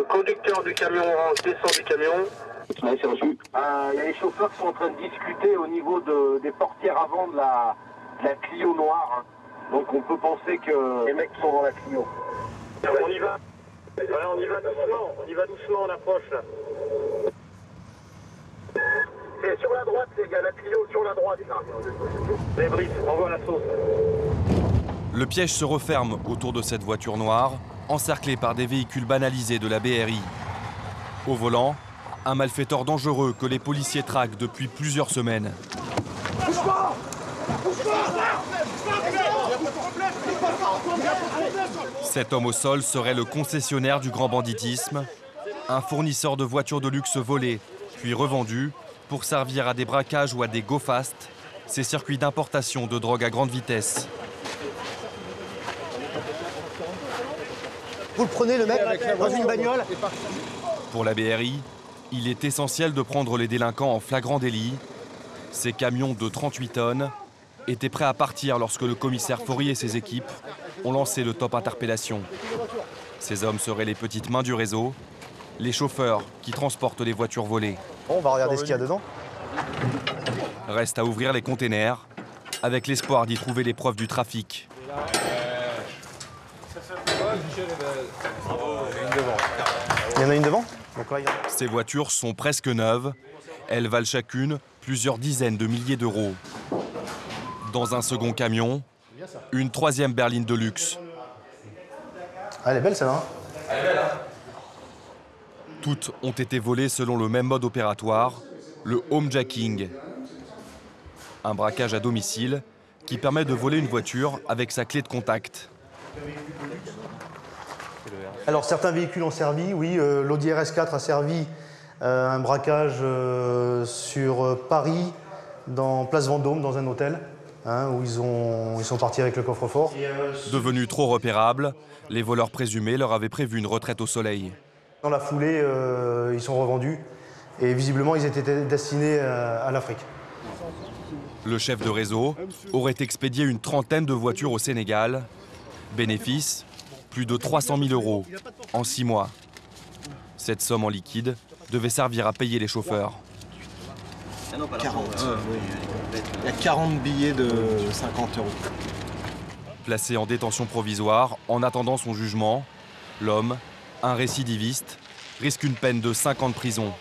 conducteur du camion descend du camion. Oui, c'est reçu. Il y a les chauffeurs qui sont en train de discuter au niveau des portières avant de la Clio noire. Donc on peut penser que les mecs sont dans la Clio. On y va. Voilà, on y va doucement, on approche là. C'est sur la droite, les gars, la Clio sur la droite. Les brises, envoie la sauce. Le piège se referme autour de cette voiture noire, encerclée par des véhicules banalisés de la BRI. Au volant, un malfaiteur dangereux que les policiers traquent depuis plusieurs semaines. Cet homme au sol serait le concessionnaire du grand banditisme, un fournisseur de voitures de luxe volées, puis revendues pour servir à des braquages ou à des go-fast, ces circuits d'importation de drogue à grande vitesse. Vous le prenez, le mec, dans une bagnole. Pour la BRI, il est essentiel de prendre les délinquants en flagrant délit. Ces camions de 38 tonnes étaient prêts à partir lorsque le commissaire Faury et ses équipes ont lancé le top interpellation. Ces hommes seraient les petites mains du réseau, les chauffeurs qui transportent les voitures volées. Bon, on va regarder ce qu'il y a dedans. Reste à ouvrir les containers, avec l'espoir d'y trouver les preuves du trafic. Il y en a une devant. Ces voitures sont presque neuves. Elles valent chacune plusieurs dizaines de milliers d'euros. Dans un second camion, une troisième berline de luxe. Ah, elle est belle, celle-là. Toutes ont été volées selon le même mode opératoire, le homejacking. Un braquage à domicile qui permet de voler une voiture avec sa clé de contact. Alors, certains véhicules ont servi, oui. L'Audi RS4 a servi un braquage sur Paris, dans Place Vendôme, dans un hôtel, où ils sont partis avec le coffre-fort. Devenus trop repérables, les voleurs présumés leur avaient prévu une retraite au soleil. Dans la foulée, ils sont revendus et visiblement, ils étaient destinés à l'Afrique. Le chef de réseau aurait expédié une trentaine de voitures au Sénégal. Bénéfice, plus de 300 000 euros en 6 mois. Cette somme en liquide devait servir à payer les chauffeurs. 40. Il y a 40 billets de 50 euros. Placé en détention provisoire, en attendant son jugement, l'homme, un récidiviste, risque une peine de 5 ans de prison.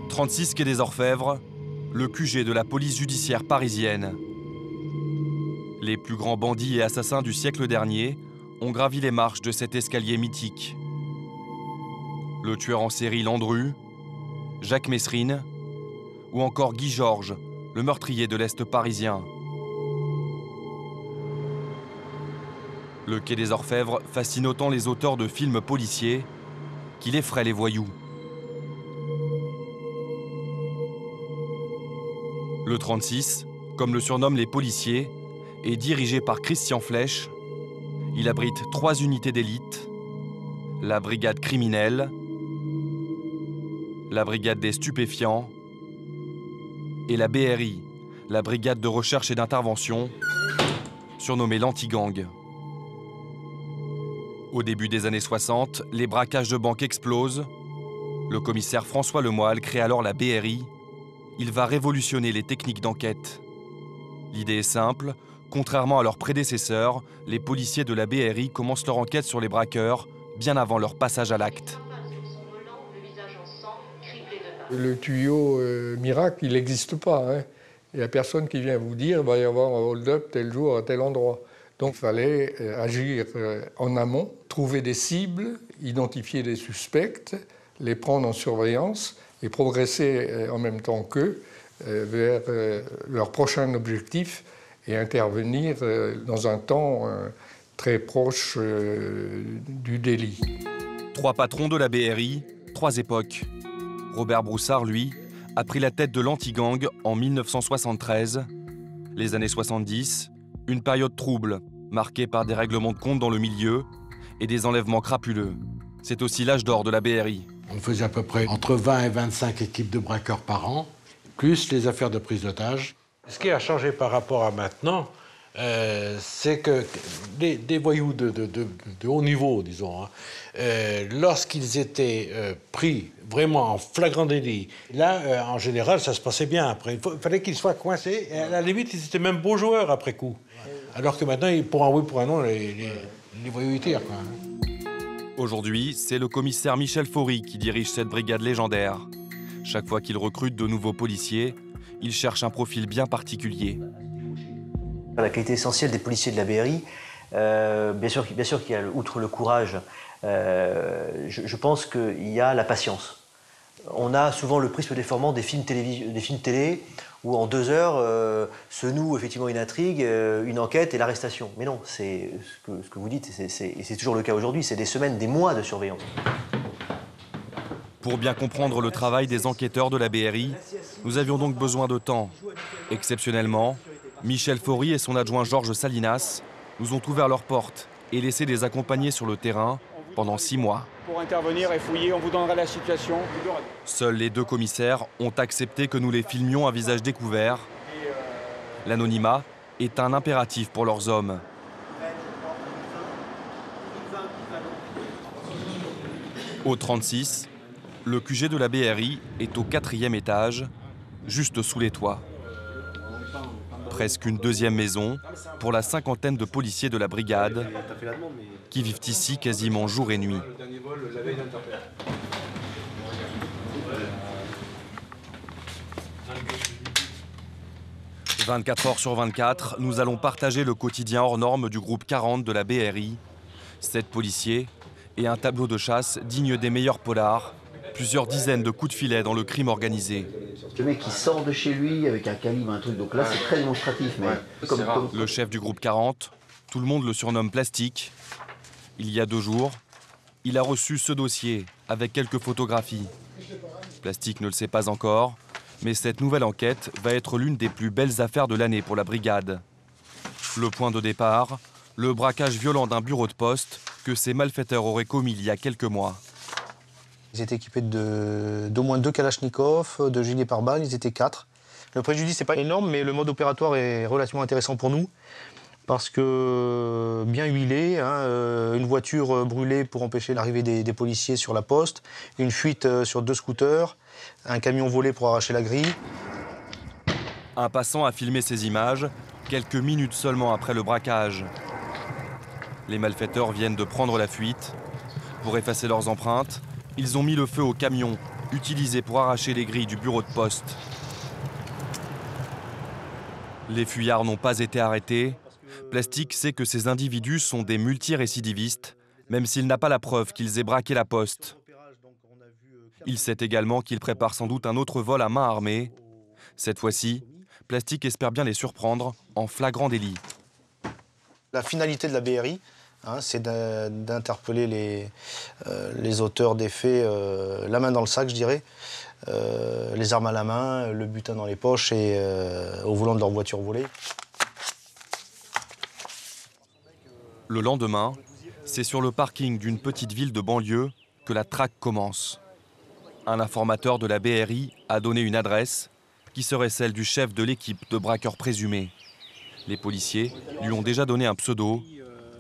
« 36 quai des Orfèvres, le QG de la police judiciaire parisienne. Les plus grands bandits et assassins du siècle dernier ont gravi les marches de cet escalier mythique. Le tueur en série Landru, Jacques Messrine ou encore Guy Georges, le meurtrier de l'Est parisien. Le quai des Orfèvres fascine autant les auteurs de films policiers qu'il effraie les voyous. Le 36, comme le surnomment les policiers, est dirigé par Christian Flech. Il abrite 3 unités d'élite, la brigade criminelle, la brigade des stupéfiants et la BRI, la brigade de recherche et d'intervention, surnommée l'anti-gang. Au début des années 60, les braquages de banques explosent. Le commissaire François Lemoyle crée alors la BRI. Il va révolutionner les techniques d'enquête. L'idée est simple. Contrairement à leurs prédécesseurs, les policiers de la BRI commencent leur enquête sur les braqueurs bien avant leur passage à l'acte. Le tuyau miracle, il n'existe pas. Il n'y a personne qui vient vous dire qu'il va y avoir un hold-up tel jour à tel endroit. Donc il fallait agir en amont, trouver des cibles, identifier des suspects, les prendre en surveillance et progresser en même temps qu'eux vers leur prochain objectif et intervenir dans un temps très proche du délit. 3 patrons de la BRI, 3 époques. Robert Broussard, lui, a pris la tête de l'anti-gang en 1973. Les années 70, une période trouble, marquée par des règlements de compte dans le milieu et des enlèvements crapuleux. C'est aussi l'âge d'or de la BRI. On faisait à peu près entre 20 et 25 équipes de braqueurs par an, plus les affaires de prise d'otages. Ce qui a changé par rapport à maintenant, c'est que des voyous de haut niveau, disons, lorsqu'ils étaient pris vraiment en flagrant délit, là, en général, ça se passait bien après. Il fallait qu'ils soient coincés, et à la limite, ils étaient même beaux joueurs après coup. Alors que maintenant, pour un oui, pour un non, les voyous ils tirent, quoi. Aujourd'hui, c'est le commissaire Michel Faury qui dirige cette brigade légendaire. Chaque fois qu'il recrute de nouveaux policiers, il cherche un profil bien particulier. La qualité essentielle des policiers de la BRI, bien sûr qu'il y a, outre le courage, je pense qu'il y a la patience. On a souvent le prisme déformant des films télé, où en 2 heures se noue effectivement une intrigue, une enquête et l'arrestation. Mais non, c'est ce que vous dites, et c'est toujours le cas aujourd'hui, c'est des semaines, des mois de surveillance. Pour bien comprendre le travail des enquêteurs de la BRI, nous avions donc besoin de temps. Exceptionnellement, Michel Faury et son adjoint Georges Salinas nous ont ouvert leurs portes et laissé les accompagner sur le terrain pendant 6 mois. Pour intervenir et fouiller, on vous donnera la situation. Seuls les 2 commissaires ont accepté que nous les filmions à visage découvert. L'anonymat est un impératif pour leurs hommes. Au 36, le QG de la BRI est au 4e étage, juste sous les toits. Presque une 2e maison pour la 50aine de policiers de la brigade qui vivent ici quasiment jour et nuit. 24 heures sur 24, nous allons partager le quotidien hors norme du groupe 40 de la BRI. 7 policiers et un tableau de chasse digne des meilleurs polars. Plusieurs dizaines de coups de filet dans le crime organisé. Le mec qui sort de chez lui avec un calibre, un truc, donc là c'est très démonstratif. Mais Le chef du groupe 40, tout le monde le surnomme Plastique. Il y a 2 jours, il a reçu ce dossier avec quelques photographies. Plastique ne le sait pas encore, mais cette nouvelle enquête va être l'une des plus belles affaires de l'année pour la brigade. Le point de départ, le braquage violent d'un bureau de poste que ces malfaiteurs auraient commis il y a quelques mois. Ils étaient équipés d'au moins 2 kalachnikovs, de gilets pare-balles, ils étaient 4. Le préjudice n'est pas énorme, mais le mode opératoire est relativement intéressant pour nous. Parce que bien huilé, une voiture brûlée pour empêcher l'arrivée des policiers sur la poste, une fuite sur 2 scooters, un camion volé pour arracher la grille. Un passant a filmé ces images quelques minutes seulement après le braquage. Les malfaiteurs viennent de prendre la fuite. Pour effacer leurs empreintes, ils ont mis le feu au camion utilisé pour arracher les grilles du bureau de poste. Les fuyards n'ont pas été arrêtés. Plastique sait que ces individus sont des multirécidivistes, même s'il n'a pas la preuve qu'ils aient braqué la poste. Il sait également qu'ils préparent sans doute un autre vol à main armée. Cette fois-ci, Plastique espère bien les surprendre en flagrant délit. La finalité de la BRI, c'est d'interpeller les auteurs des faits, la main dans le sac, je dirais, les armes à la main, le butin dans les poches et au volant de leur voiture volée. Le lendemain, c'est sur le parking d'une petite ville de banlieue que la traque commence. Un informateur de la BRI a donné une adresse qui serait celle du chef de l'équipe de braqueurs présumés. Les policiers lui ont déjà donné un pseudo,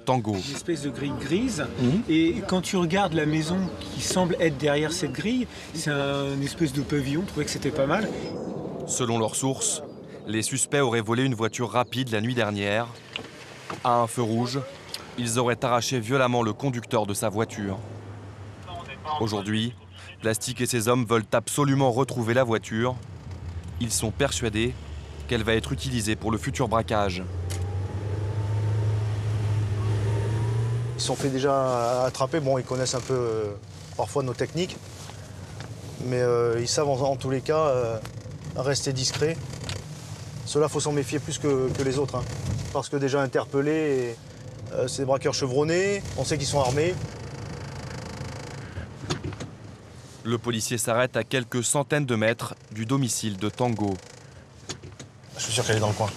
Tango. Une espèce de grille grise. Et quand tu regardes la maison qui semble être derrière cette grille, c'est une espèce de pavillon, je trouvais que c'était pas mal. Selon leurs sources, les suspects auraient volé une voiture rapide la nuit dernière. À un feu rouge, ils auraient arraché violemment le conducteur de sa voiture. Aujourd'hui, Plastique et ses hommes veulent absolument retrouver la voiture. Ils sont persuadés qu'elle va être utilisée pour le futur braquage. Ils se sont fait déjà attraper, bon ils connaissent un peu parfois nos techniques, mais ils savent en tous les cas rester discrets. Ceux-là, il faut s'en méfier plus que les autres, parce que déjà interpellés, c'est des braqueurs chevronnés, on sait qu'ils sont armés. Le policier s'arrête à quelques centaines de mètres du domicile de Tango. Je suis sûr qu'elle est dans le coin.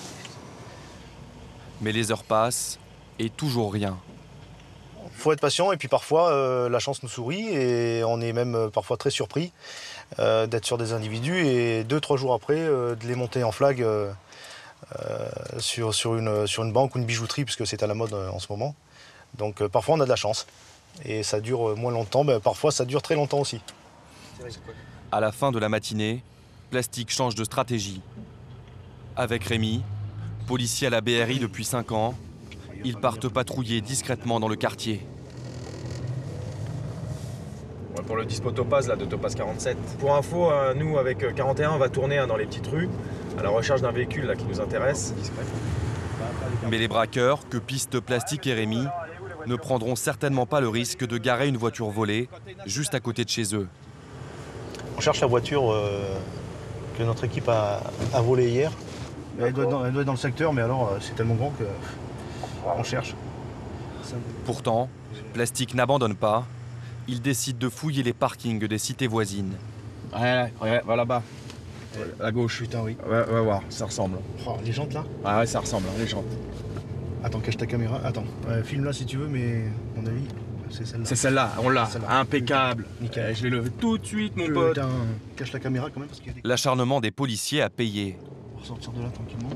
Mais les heures passent et toujours rien. Il faut être patient et puis parfois la chance nous sourit et on est même parfois très surpris d'être sur des individus et 2-3 jours après de les monter en flag sur une banque ou une bijouterie, puisque c'est à la mode en ce moment. Donc parfois on a de la chance. Et ça dure moins longtemps, parfois ça dure très longtemps aussi. À la fin de la matinée, Plastique change de stratégie. Avec Rémi, policier à la BRI depuis 5 ans, ils partent patrouiller discrètement dans le quartier. Ouais, pour le dispo Topaz là, de Topaz 47. Pour info, nous avec 41, on va tourner dans les petites rues à la recherche d'un véhicule là, qui nous intéresse. Mais les braqueurs, que pistent Plastique et Rémi, ne prendront certainement pas le risque de garer une voiture volée juste à côté de chez eux. On cherche la voiture que notre équipe a volée hier. Elle doit être dans le secteur, mais alors c'est tellement grand qu'on cherche. Pourtant, Plastique n'abandonne pas. Il décide de fouiller les parkings des cités voisines. Ouais, va là-bas. À gauche. Putain, oui. Ouais, voir, ça ressemble. Oh, les jantes là? Ah ouais, ça ressemble, les jantes. Attends, cache ta caméra. Attends, filme là si tu veux, mais à mon avis, c'est celle-là. C'est celle-là, on l'a. Impeccable. Nickel. Je vais lever tout de suite, mon pote. Putain, cache la caméra quand même parce qu'il y a des... L'acharnement des policiers a payé. On va sortir de là tranquillement.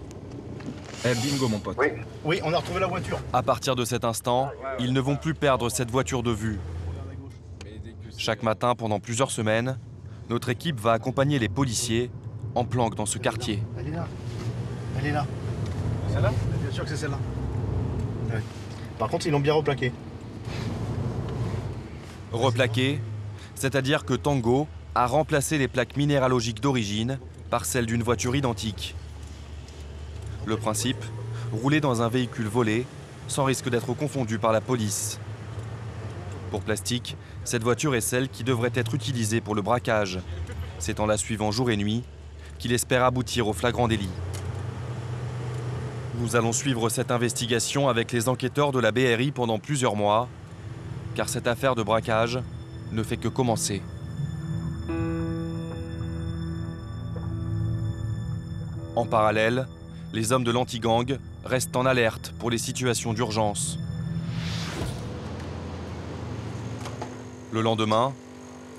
Bingo, mon pote. Oui, on a retrouvé la voiture. À partir de cet instant, ils ne vont plus perdre cette voiture de vue. Chaque matin, pendant plusieurs semaines, notre équipe va accompagner les policiers en planque dans ce quartier. Elle est là. Elle est là. Celle-là? Bien sûr que c'est celle-là. Ouais. Par contre, ils l'ont bien replaqué. Replaqué, c'est-à-dire que Tango a remplacé les plaques minéralogiques d'origine par celles d'une voiture identique. Le principe, rouler dans un véhicule volé sans risque d'être confondu par la police. Pour Plastique, cette voiture est celle qui devrait être utilisée pour le braquage. C'est en la suivant jour et nuit qu'il espère aboutir au flagrant délit. Nous allons suivre cette investigation avec les enquêteurs de la BRI pendant plusieurs mois, car cette affaire de braquage ne fait que commencer. En parallèle, les hommes de l'anti-gang restent en alerte pour les situations d'urgence. Le lendemain,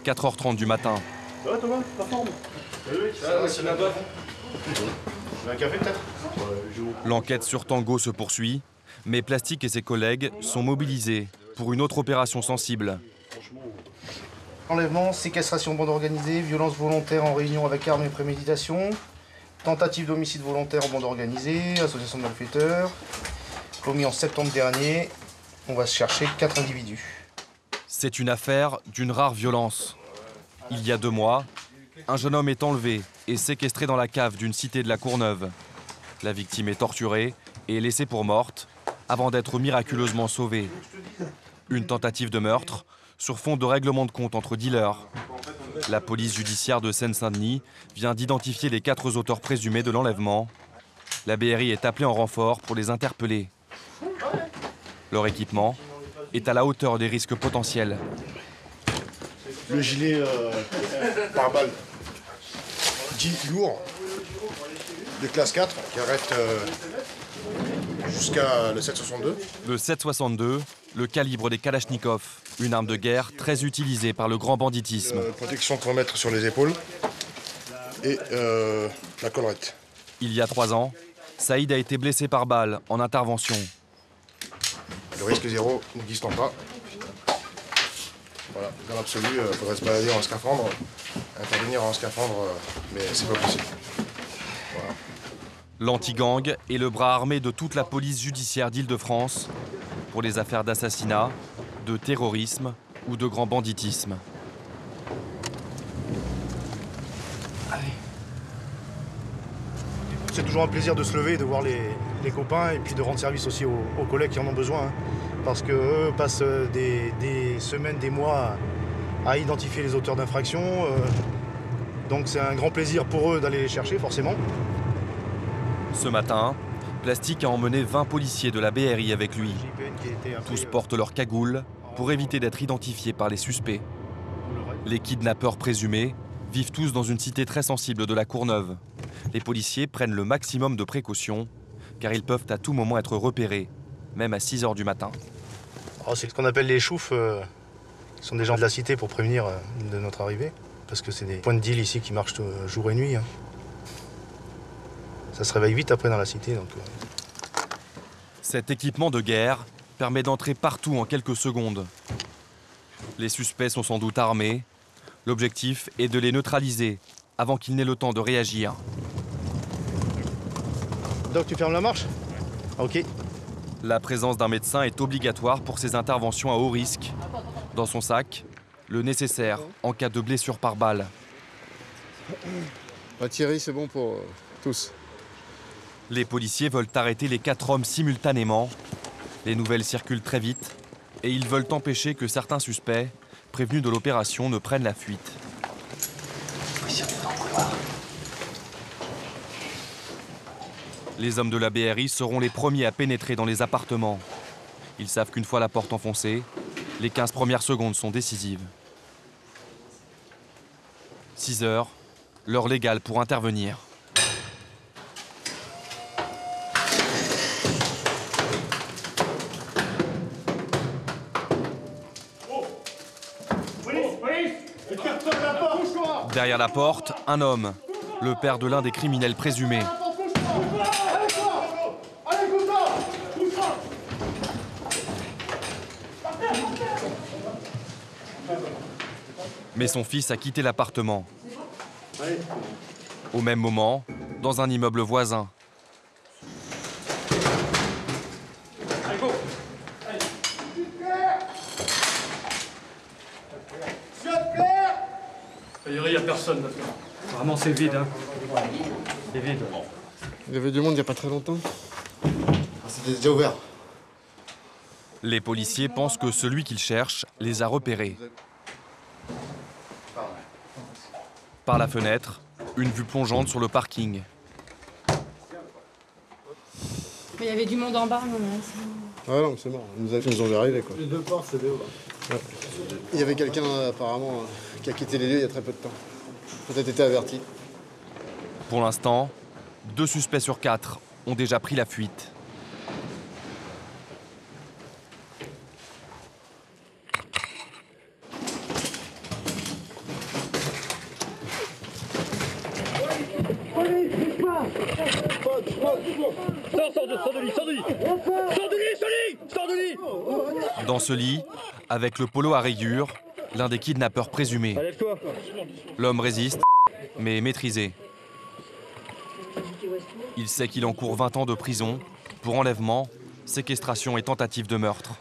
4h30 du matin. Ça va Thomas? La forme? C'est la bonne. Un café peut-être? L'enquête sur Tango se poursuit, mais Plastique et ses collègues sont mobilisés pour une autre opération sensible. Enlèvement, séquestration, bande organisée, violence volontaire en réunion avec arme et préméditation, tentative d'homicide volontaire en bande organisée, association de malfaiteurs, commis en septembre dernier. On va chercher 4 individus. C'est une affaire d'une rare violence. Il y a 2 mois, un jeune homme est enlevé et séquestré dans la cave d'une cité de la Courneuve. La victime est torturée et laissée pour morte avant d'être miraculeusement sauvée. Une tentative de meurtre sur fond de règlement de compte entre dealers. La police judiciaire de Seine-Saint-Denis vient d'identifier les 4 auteurs présumés de l'enlèvement. La BRI est appelée en renfort pour les interpeller. Leur équipement est à la hauteur des risques potentiels. Le gilet pare-balles dit lourd de classe 4 qui arrête jusqu'à le 7,62. Le 7,62, le calibre des Kalachnikov, une arme de guerre très utilisée par le grand banditisme. Protection qu'on va mettre sur les épaules et la collerette. Il y a 3 ans, Saïd a été blessé par balle en intervention. Le risque zéro n'existant pas. Voilà, dans l'absolu, il faudrait se balader en scaphandre, intervenir en scaphandre, mais c'est pas possible. Voilà. L'anti-gang est le bras armé de toute la police judiciaire d'Île-de-France pour les affaires d'assassinat, de terrorisme ou de grand banditisme. C'est toujours un plaisir de se lever, de voir les copains et puis de rendre service aussi aux collègues qui en ont besoin. Hein, parce qu'eux passent des semaines, des mois à identifier les auteurs d'infractions. Donc c'est un grand plaisir pour eux d'aller les chercher, forcément. Ce matin, Plastique a emmené 20 policiers de la BRI avec lui. Tous portent leur cagoule pour éviter d'être identifiés par les suspects. Les kidnappeurs présumés vivent tous dans une cité très sensible de la Courneuve. Les policiers prennent le maximum de précautions car ils peuvent à tout moment être repérés, même à 6 h du matin. Oh, c'est ce qu'on appelle les choufs, qui sont des gens de la cité pour prévenir de notre arrivée. Parce que c'est des points de deal ici qui marchent jour et nuit. Hein. Ça se réveille vite après dans la cité. Donc, Cet équipement de guerre permet d'entrer partout en quelques secondes. Les suspects sont sans doute armés. L'objectif est de les neutraliser avant qu'ils n'aient le temps de réagir. Doc, tu fermes la marche? Ok. La présence d'un médecin est obligatoire pour ces interventions à haut risque. Dans son sac, le nécessaire en cas de blessure par balle. Thierry, c'est bon pour tous. Les policiers veulent arrêter les 4 hommes simultanément. Les nouvelles circulent très vite et ils veulent empêcher que certains suspects, prévenus de l'opération, ne prennent la fuite. Les hommes de la BRI seront les premiers à pénétrer dans les appartements. Ils savent qu'une fois la porte enfoncée, les 15 premières secondes sont décisives. 6 heures, l'heure légale pour intervenir. Derrière la porte, un homme, le père de l'un des criminels présumés. Mais son fils a quitté l'appartement. Au même moment, dans un immeuble voisin. Il n'y a personne maintenant. Vraiment, c'est vide. Hein. C'est vide. Il y avait du monde il n'y a pas très longtemps. C'était déjà ouvert. Les policiers pensent que celui qu'ils cherchent les a repérés. Par la fenêtre, une vue plongeante sur le parking. Mais il y avait du monde en bas, non? Ah non, c'est mort. Ils nous ont vu arriver, quoi. Les deux portes, c'est des hauts, là. Ouais. Il y avait quelqu'un, apparemment, qui a quitté les lieux il y a très peu de temps. Peut-être été averti. Pour l'instant, 2 suspects sur 4 ont déjà pris la fuite. Dans ce lit, avec le polo à rayures, l'un des kidnappeurs présumés. L'homme résiste, mais est maîtrisé. Il sait qu'il encourt 20 ans de prison pour enlèvement, séquestration et tentative de meurtre.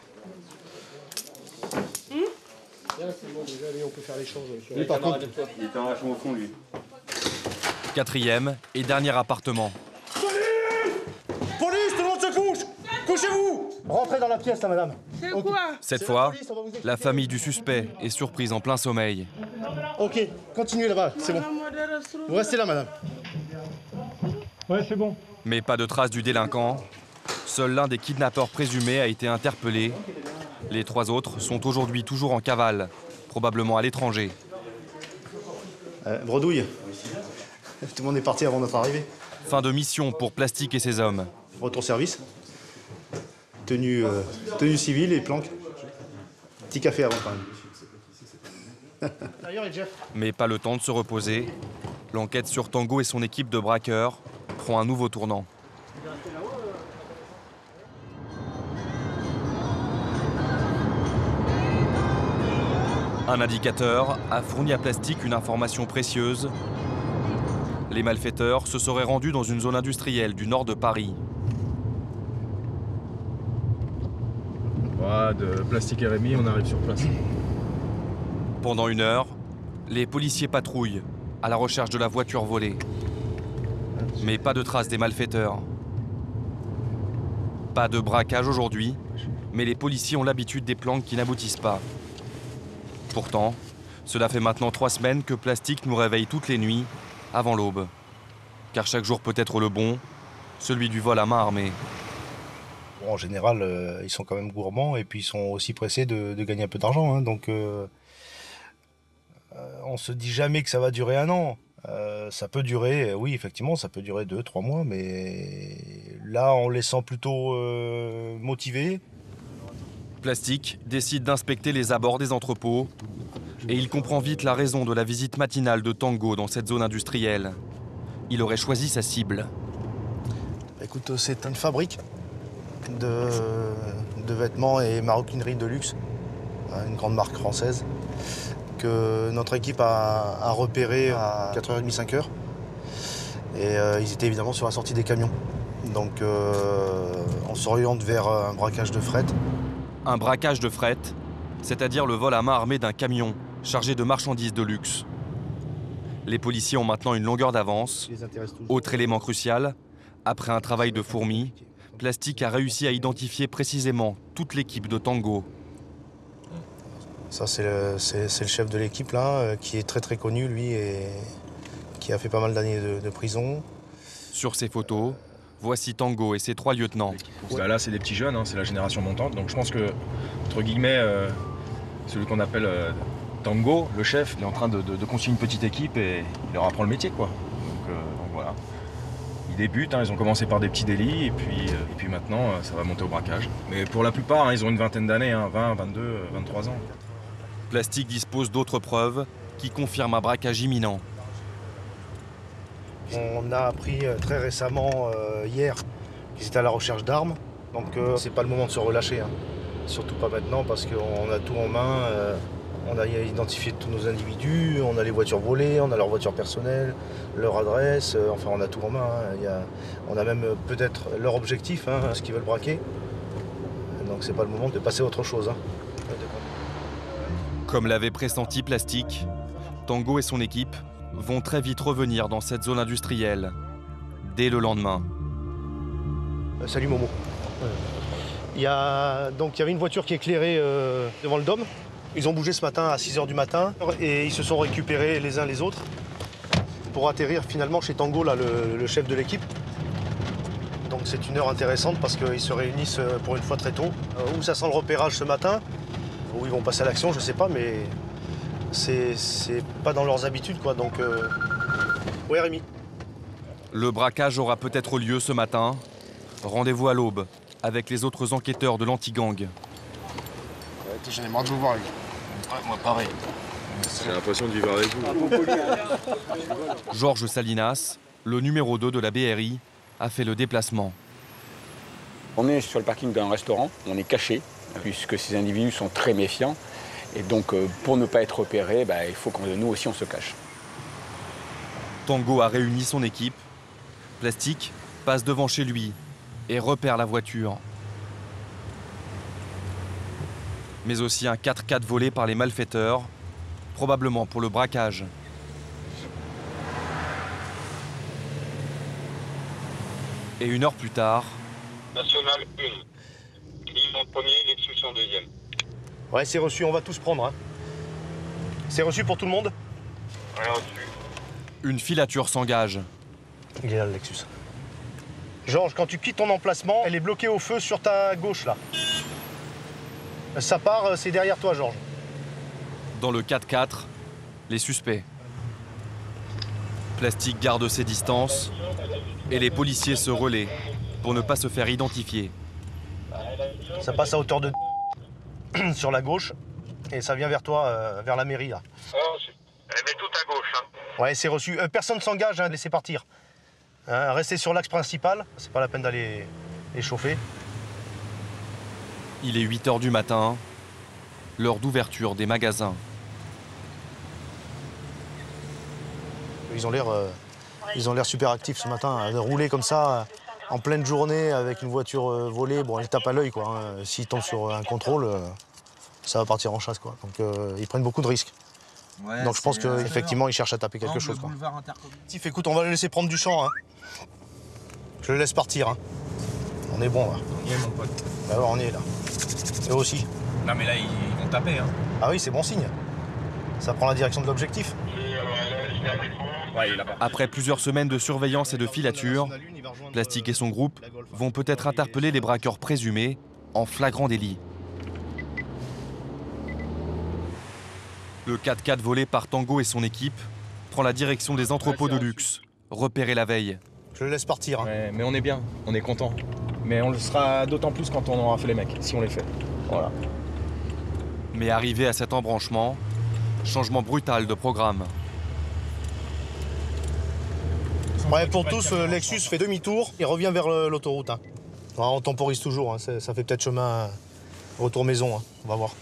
Lui, par contre, il était vachement au fond, lui. 4e et dernier appartement. Police, tout le monde se couche! Couchez-vous! Rentrez dans la pièce, là, madame. C'est quoi? Cette fois, la famille du suspect est surprise en plein sommeil. Ok, continuez là-bas, c'est bon. Vous restez là, madame. Ouais, c'est bon. Mais pas de traces du délinquant. Seul l'un des kidnappeurs présumés a été interpellé. Les 3 autres sont aujourd'hui toujours en cavale, probablement à l'étranger. Bredouille. Tout le monde est parti avant notre arrivée. Fin de mission pour Plastique et ses hommes. Retour service. Tenue civile et planque. Petit café avant quand même. Mais pas le temps de se reposer. L'enquête sur Tango et son équipe de braqueurs prend un nouveau tournant. Un indicateur a fourni à Plastique une information précieuse. Les malfaiteurs se seraient rendus dans une zone industrielle du nord de Paris. Ouais, de Plastique et Rémi, on arrive sur place. Pendant 1 heure, les policiers patrouillent à la recherche de la voiture volée. Mais pas de traces des malfaiteurs. Pas de braquage aujourd'hui, mais les policiers ont l'habitude des planques qui n'aboutissent pas. Pourtant, cela fait maintenant 3 semaines que Plastique nous réveille toutes les nuits avant l'aube. Car chaque jour peut être le bon, celui du vol à main armée. Bon, en général, ils sont quand même gourmands et puis ils sont aussi pressés de gagner un peu d'argent. Hein, donc, on se dit jamais que ça va durer 1 an. Ça peut durer, oui, effectivement, ça peut durer 2-3 mois, mais là, on les sent plutôt motivés. Plastique décide d'inspecter les abords des entrepôts et il comprend vite la raison de la visite matinale de Tango dans cette zone industrielle. Il aurait choisi sa cible. Écoute, c'est une fabrique de vêtements et maroquinerie de luxe, une grande marque française, que notre équipe a repéré à 4h30, 5h. Et ils étaient évidemment sur la sortie des camions. Donc on s'oriente vers un braquage de fret. Un braquage de fret, c'est-à-dire le vol à main armée d'un camion chargé de marchandises de luxe. Les policiers ont maintenant une longueur d'avance. Autre élément crucial, après un travail de fourmi, Plastique a réussi à identifier précisément toute l'équipe de Tango. Ça, c'est le chef de l'équipe là, qui est très connu, lui, et qui a fait pas mal d'années de prison. Sur ces photos, voici Tango et ses 3 lieutenants. Là, c'est des petits jeunes, hein, c'est la génération montante. Donc je pense que, entre guillemets, celui qu'on appelle Tango, le chef, il est en train de constituer une petite équipe et il leur apprend le métier, quoi. Donc voilà. Ils débutent, hein, ils ont commencé par des petits délits et puis maintenant, ça va monter au braquage. Mais pour la plupart, hein, ils ont une vingtaine d'années, hein, 20, 22, 23 ans. Plastique dispose d'autres preuves qui confirment un braquage imminent. On a appris très récemment, hier, qu'ils étaient à la recherche d'armes. Donc c'est pas le moment de se relâcher. Hein. Surtout pas maintenant parce qu'on a tout en main. On a identifié tous nos individus, on a les voitures volées, on a leur voiture personnelle, leur adresse, enfin on a tout en main. Hein. On a même peut-être leur objectif, hein, ce qu'ils veulent braquer. Donc c'est pas le moment de passer à autre chose. Hein. Comme l'avait pressenti Plastique, Tango et son équipe vont très vite revenir dans cette zone industrielle, dès le lendemain. Salut Momo. Il y avait une voiture qui éclairait devant le Dôme. Ils ont bougé ce matin à 6h du matin et ils se sont récupérés les uns les autres pour atterrir finalement chez Tango, là, le chef de l'équipe. Donc c'est une heure intéressante parce qu'ils se réunissent pour une fois très tôt. Où ça sent le repérage ce matin, où ils vont passer à l'action, je sais pas, mais c'est pas dans leurs habitudes, quoi. Donc, ouais, Rémi. Le braquage aura peut-être lieu ce matin. Rendez-vous à l'aube avec les autres enquêteurs de l'anti-gang. J'en ai marre de vous voir, les gars. Ouais, moi, pareil. J'ai l'impression de vivre avec vous. Georges Salinas, le numéro 2 de la BRI, a fait le déplacement. On est sur le parking d'un restaurant, on est caché, puisque ces individus sont très méfiants. Et donc, pour ne pas être repérés, il faut que nous aussi on se cache. Tango a réuni son équipe. Plastique passe devant chez lui et repère la voiture. Mais aussi un 4x4 volé par les malfaiteurs, probablement pour le braquage. Et 1 heure plus tard... National 1. Client premier, Lexus en deuxième. Ouais, c'est reçu, on va tous prendre. Hein. C'est reçu pour tout le monde? Ouais, reçu. Une filature s'engage. Il est là, le Lexus. Georges, quand tu quittes ton emplacement, elle est bloquée au feu sur ta gauche, là. Ça part, c'est derrière toi, Georges. Dans le 4x4, les suspects. Plastique garde ses distances et les policiers se relaient pour ne pas se faire identifier. Ça passe à hauteur de sur la gauche et ça vient vers toi, vers la mairie, là. Elle met tout à gauche. Hein. Ouais, c'est reçu. Personne ne s'engage, hein, laissez partir. Hein, restez sur l'axe principal, c'est pas la peine d'aller les chauffer. Il est 8h du matin, l'heure d'ouverture des magasins. Ils ont l'air super actifs ce matin, de rouler comme ça en pleine journée avec une voiture volée. Bon, ils tapent à l'œil, quoi. Hein. S'ils tombent sur un contrôle, ça va partir en chasse, quoi. Donc ils prennent beaucoup de risques. Ouais, donc je pense qu'effectivement, ils cherchent à taper quelque chose, quoi. Écoute, on va le laisser prendre du champ. Hein. Je le laisse partir. Hein. On est bon, là. On y est, mon pote. Bah ouais, on y est, là. Eux aussi. Non, mais là, ils vont taper, hein. Ah oui, c'est bon signe. Ça prend la direction de l'objectif. Ouais, il est là-bas. Après plusieurs semaines de surveillance et de filature, Plastique et son groupe vont peut-être interpeller les braqueurs présumés en flagrant délit. Le 4x4 volé par Tango et son équipe prend la direction des entrepôts de luxe, repérés la veille. Je le laisse partir. Hein. Ouais, mais on est bien, on est content. Mais on le sera d'autant plus quand on aura fait les mecs, si on les fait. Voilà. Mais arrivé à cet embranchement, changement brutal de programme. Ouais, pour tous, Lexus fait demi-tour et revient vers l'autoroute. Hein. Alors, on temporise toujours, hein. Ça fait peut-être chemin retour maison, hein. On va voir.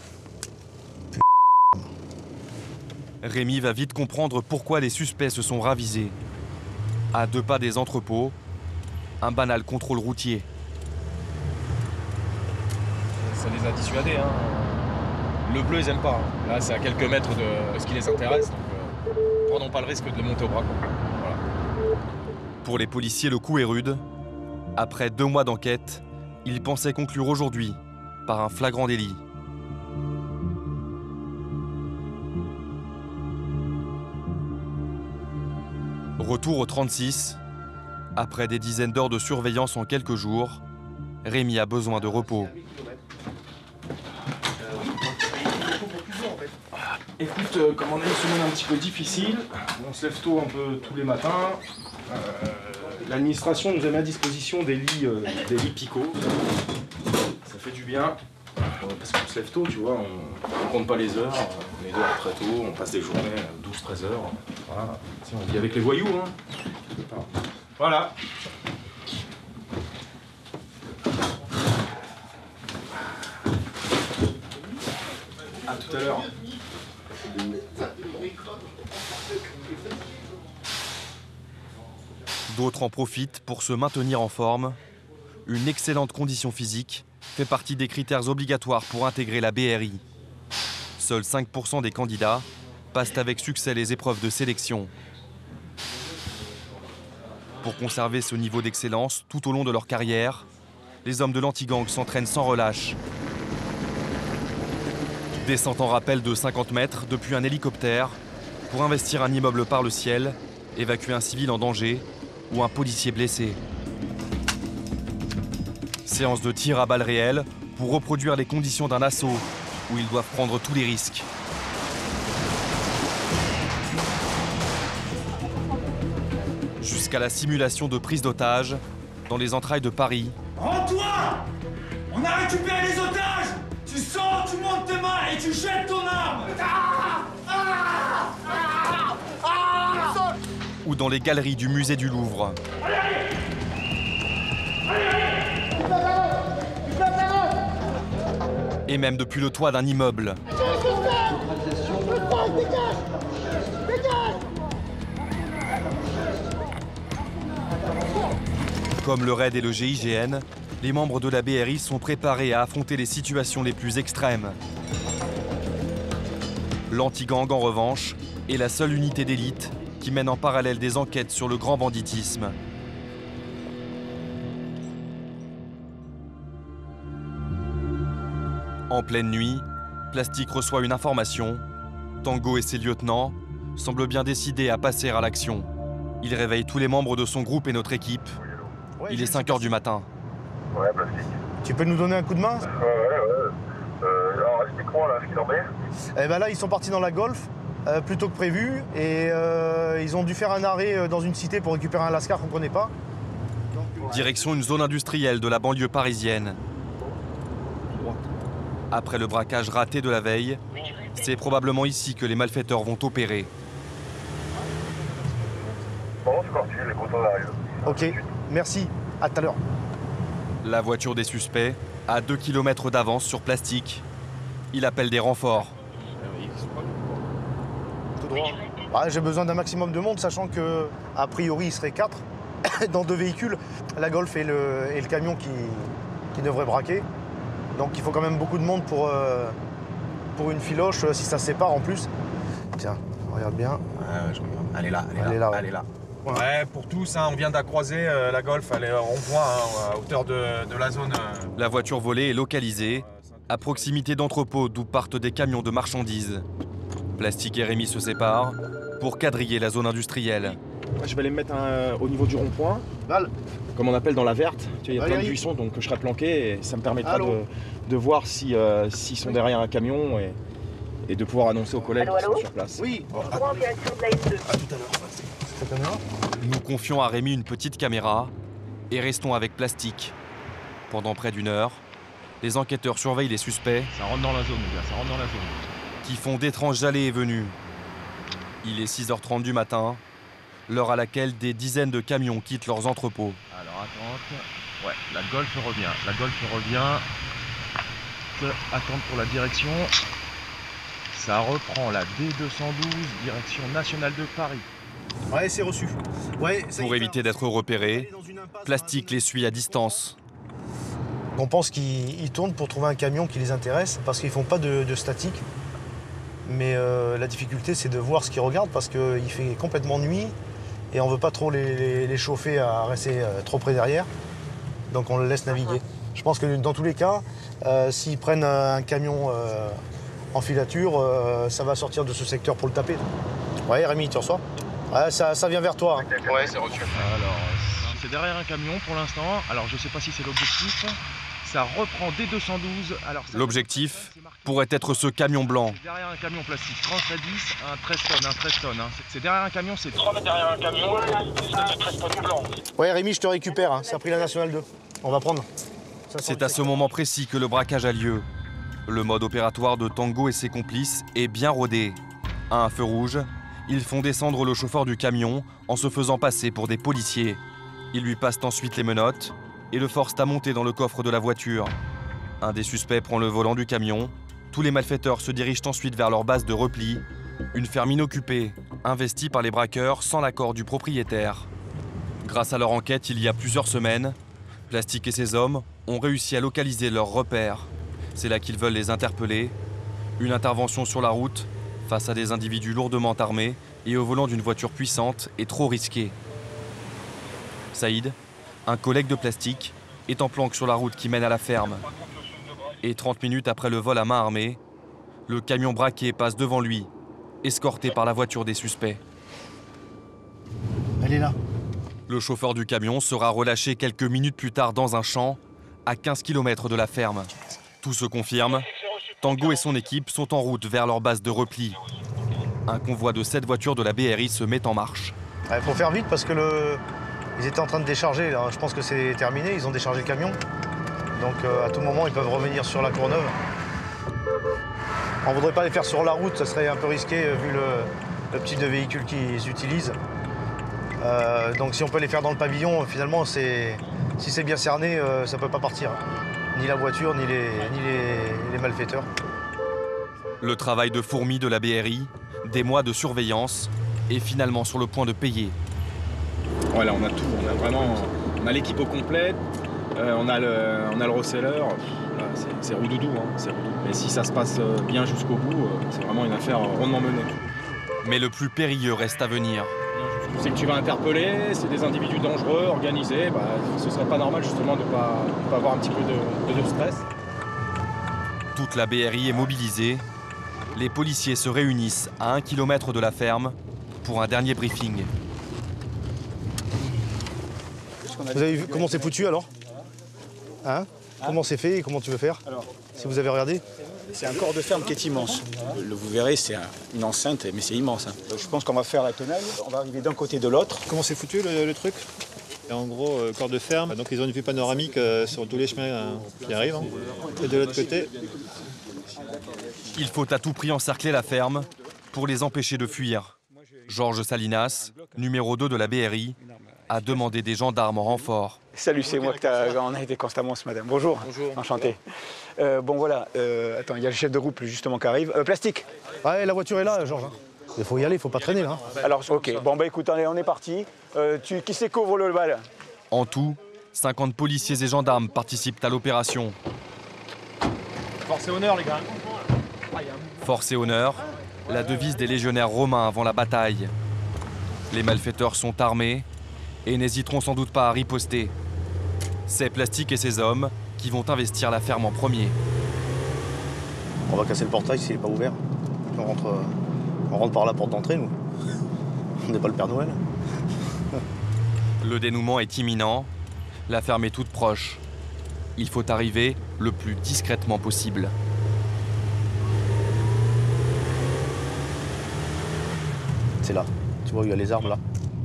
Rémi va vite comprendre pourquoi les suspects se sont ravisés. À 2 pas des entrepôts, un banal contrôle routier. Ça les a dissuadés. Hein. Le bleu, ils aiment pas. Hein. Là, c'est à quelques mètres de ce qui les intéresse. Donc, prenons pas le risque de les monter au bras. Voilà. Pour les policiers, le coup est rude. Après 2 mois d'enquête, ils pensaient conclure aujourd'hui par un flagrant délit. Retour au 36. Après des dizaines d'heures de surveillance en quelques jours, Rémi a besoin de repos. Écoute, comme on a une semaine un petit peu difficile, on se lève tôt un peu tous les matins. L'administration nous a mis à disposition des lits picots. Ça fait du bien. Parce qu'on se lève tôt, tu vois, on compte pas les heures, on est dehors très tôt, on passe des journées 12-13 heures. Voilà. On vit avec les voyous, hein. Voilà. À tout à l'heure. D'autres en profitent pour se maintenir en forme. Une excellente condition physique fait partie des critères obligatoires pour intégrer la BRI. Seuls 5% des candidats passent avec succès les épreuves de sélection. Pour conserver ce niveau d'excellence tout au long de leur carrière, les hommes de l'anti-gang s'entraînent sans relâche. Descente en rappel de 50 mètres depuis un hélicoptère pour investir un immeuble par le ciel, évacuer un civil en danger ou un policier blessé. Séance de tir à balles réelles pour reproduire les conditions d'un assaut où ils doivent prendre tous les risques. Jusqu'à la simulation de prise d'otages dans les entrailles de Paris. Rends-toi! On a récupéré les otages! Tu sors, tu montes tes mains et tu jettes ton arme! Ou dans les galeries du musée du Louvre. Et même depuis le toit d'un immeuble. Comme le RAID et le GIGN, les membres de la BRI sont préparés à affronter les situations les plus extrêmes. L'anti-gang, en revanche, est la seule unité d'élite qui mène en parallèle des enquêtes sur le grand banditisme. En pleine nuit, Plastique reçoit une information. Tango et ses lieutenants semblent bien décidés à passer à l'action. Il réveille tous les membres de son groupe et notre équipe. Il est 5 h du matin. Ouais, Plastique. Tu peux nous donner un coup de main? Ouais. Alors, explique-moi là ce qu'il en est. Eh ben là, ils sont partis dans la Golf, plus tôt que prévu, et ils ont dû faire un arrêt dans une cité pour récupérer un lascar qu'on ne connaît pas. Direction une zone industrielle de la banlieue parisienne. Après le braquage raté de la veille, c'est probablement ici que les malfaiteurs vont opérer. Bon, c'est parti, les poteaux arrivent. Ok, merci, à tout à l'heure. La voiture des suspects, à 2 km d'avance sur Plastique. Il appelle des renforts. Tout droit. Ah, j'ai besoin d'un maximum de monde, sachant que a priori il serait 4 dans 2 véhicules, la Golf et le camion qui devrait braquer. Donc il faut quand même beaucoup de monde pour une filoche, si ça se sépare en plus. Tiens, regarde bien. Je regarde. Elle est là, ouais. Elle est là. Ouais, pour tous, hein, on vient d'accroiser la Golf, elle est en rond-point, hein, à hauteur de la zone. La voiture volée est localisée, à proximité d'entrepôts d'où partent des camions de marchandises. Plastique et Rémi se séparent pour quadriller la zone industrielle. Je vais les mettre au niveau du rond-point, comme on appelle dans la verte. Tu vois, il y a plein de buissons, donc je serai planqué et ça me permettra de voir s'ils sont derrière un camion et de pouvoir annoncer aux collègues qui sont sur place. Oui. À tout à l'heure. Nous confions à Rémi une petite caméra et restons avec Plastique. Pendant près d'1 heure, les enquêteurs surveillent les suspects. Ça rentre dans la zone, les gars, ça rentre dans la zone. Qui font d'étranges allées et venues. Il est 6 h 30 du matin. l'heure à laquelle des dizaines de camions quittent leurs entrepôts. Alors attends, ouais, la Golf revient. La Golf revient. Attendre pour la direction. Ça reprend la D212, direction nationale de Paris. Ouais, c'est reçu. Ouais, pour éviter d'être repérés, Plastique les suit à distance. On pense qu'ils tournent pour trouver un camion qui les intéresse parce qu'ils ne font pas de statique. Mais la difficulté, c'est de voir ce qu'ils regardent parce qu'il fait complètement nuit et on ne veut pas trop les chauffer à rester trop près derrière. Donc on les laisse naviguer. Je pense que dans tous les cas, s'ils prennent un camion en filature, ça va sortir de ce secteur pour le taper. Ouais, Rémi, tu reçois? Ouais, ça vient vers toi. Hein. Ouais, c'est reçu. Alors, c'est derrière un camion pour l'instant. Alors, je sais pas si c'est l'objectif. Ça reprend D212. L'objectif pourrait être ce camion blanc. Derrière un camion plastique, 30 à 10, un 13 tonnes. Hein. C'est derrière un camion, c'est 3 mètres derrière un camion, c'est un 13 tonnes blanc. Ouais, Rémi, je te récupère. Hein. Ça a pris la Nationale 2. On va prendre. C'est à ce moment précis que le braquage a lieu. Le mode opératoire de Tango et ses complices est bien rodé. À un feu rouge, ils font descendre le chauffeur du camion en se faisant passer pour des policiers. Ils lui passent ensuite les menottes et le forcent à monter dans le coffre de la voiture. Un des suspects prend le volant du camion. Tous les malfaiteurs se dirigent ensuite vers leur base de repli, une ferme inoccupée, investie par les braqueurs sans l'accord du propriétaire. Grâce à leur enquête il y a plusieurs semaines, Plastique et ses hommes ont réussi à localiser leurs repères. C'est là qu'ils veulent les interpeller. Une intervention sur la route, face à des individus lourdement armés et au volant d'une voiture puissante, est trop risquée. Saïd, un collègue de Plastique, est en planque sur la route qui mène à la ferme. Et 30 minutes après le vol à main armée, le camion braqué passe devant lui, escorté par la voiture des suspects. Elle est là. Le chauffeur du camion sera relâché quelques minutes plus tard dans un champ, à 15 km de la ferme. Tout se confirme. Tango et son équipe sont en route vers leur base de repli. Un convoi de 7 voitures de la BRI se met en marche. Il faut faire vite parce que ils étaient en train de décharger. Là. Je pense que c'est terminé, ils ont déchargé le camion. Donc à tout moment, ils peuvent revenir sur la Courneuve. On ne voudrait pas les faire sur la route, ça serait un peu risqué vu le type de véhicule qu'ils utilisent. Donc si on peut les faire dans le pavillon, finalement, si c'est bien cerné, ça ne peut pas partir. Ni la voiture, ni les malfaiteurs. Le travail de fourmi de la BRI, des mois de surveillance, est finalement sur le point de payer. Voilà, on a tout, on a l'équipe au complet, on a le reseller, c'est roudoudou, hein, c'est roudoudou. Mais si ça se passe bien jusqu'au bout, c'est vraiment une affaire rondement menée. Mais le plus périlleux reste à venir. C'est que tu vas interpeller, c'est des individus dangereux, organisés, ce serait pas normal justement de pas avoir un petit peu de stress. Toute la BRI est mobilisée. Les policiers se réunissent à 1 km de la ferme pour un dernier briefing. Vous avez vu comment c'est foutu alors? Hein? Comment c'est fait et comment tu veux faire? Si vous avez regardé? C'est un corps de ferme qui est immense. Vous verrez, c'est une enceinte, mais c'est immense. Hein. Je pense qu'on va faire la tonnelle, on va arriver d'un côté de l'autre. Comment c'est foutu le truc? Et en gros, corps de ferme, donc ils ont une vue panoramique sur tous les chemins qui arrivent. Hein. Et de l'autre côté... Il faut à tout prix encercler la ferme pour les empêcher de fuir. Georges Salinas, numéro 2 de la BRI, a demandé des gendarmes en renfort. Salut, c'est moi on a été constamment ce matin. Bonjour. Bonjour. Enchanté. Bon voilà, attends, il y a le chef de groupe justement qui arrive. Plastique. Ouais, la voiture est là, Georges. Il faut y aller, il faut pas traîner là. Alors, ok, bon écoute, allez, on est parti. Qui c'est qu'ouvre le bal? En tout, 50 policiers et gendarmes participent à l'opération. Force et honneur, les gars. Force et honneur, la devise des légionnaires romains avant la bataille. Les malfaiteurs sont armés et n'hésiteront sans doute pas à riposter. C'est Plastique et ses hommes qui vont investir la ferme en premier. On va casser le portail s'il n'est pas ouvert. On rentre par la porte d'entrée, nous. On n'est pas le Père Noël. Le dénouement est imminent. La ferme est toute proche. Il faut arriver le plus discrètement possible. C'est là. Tu vois, il y a les arbres là.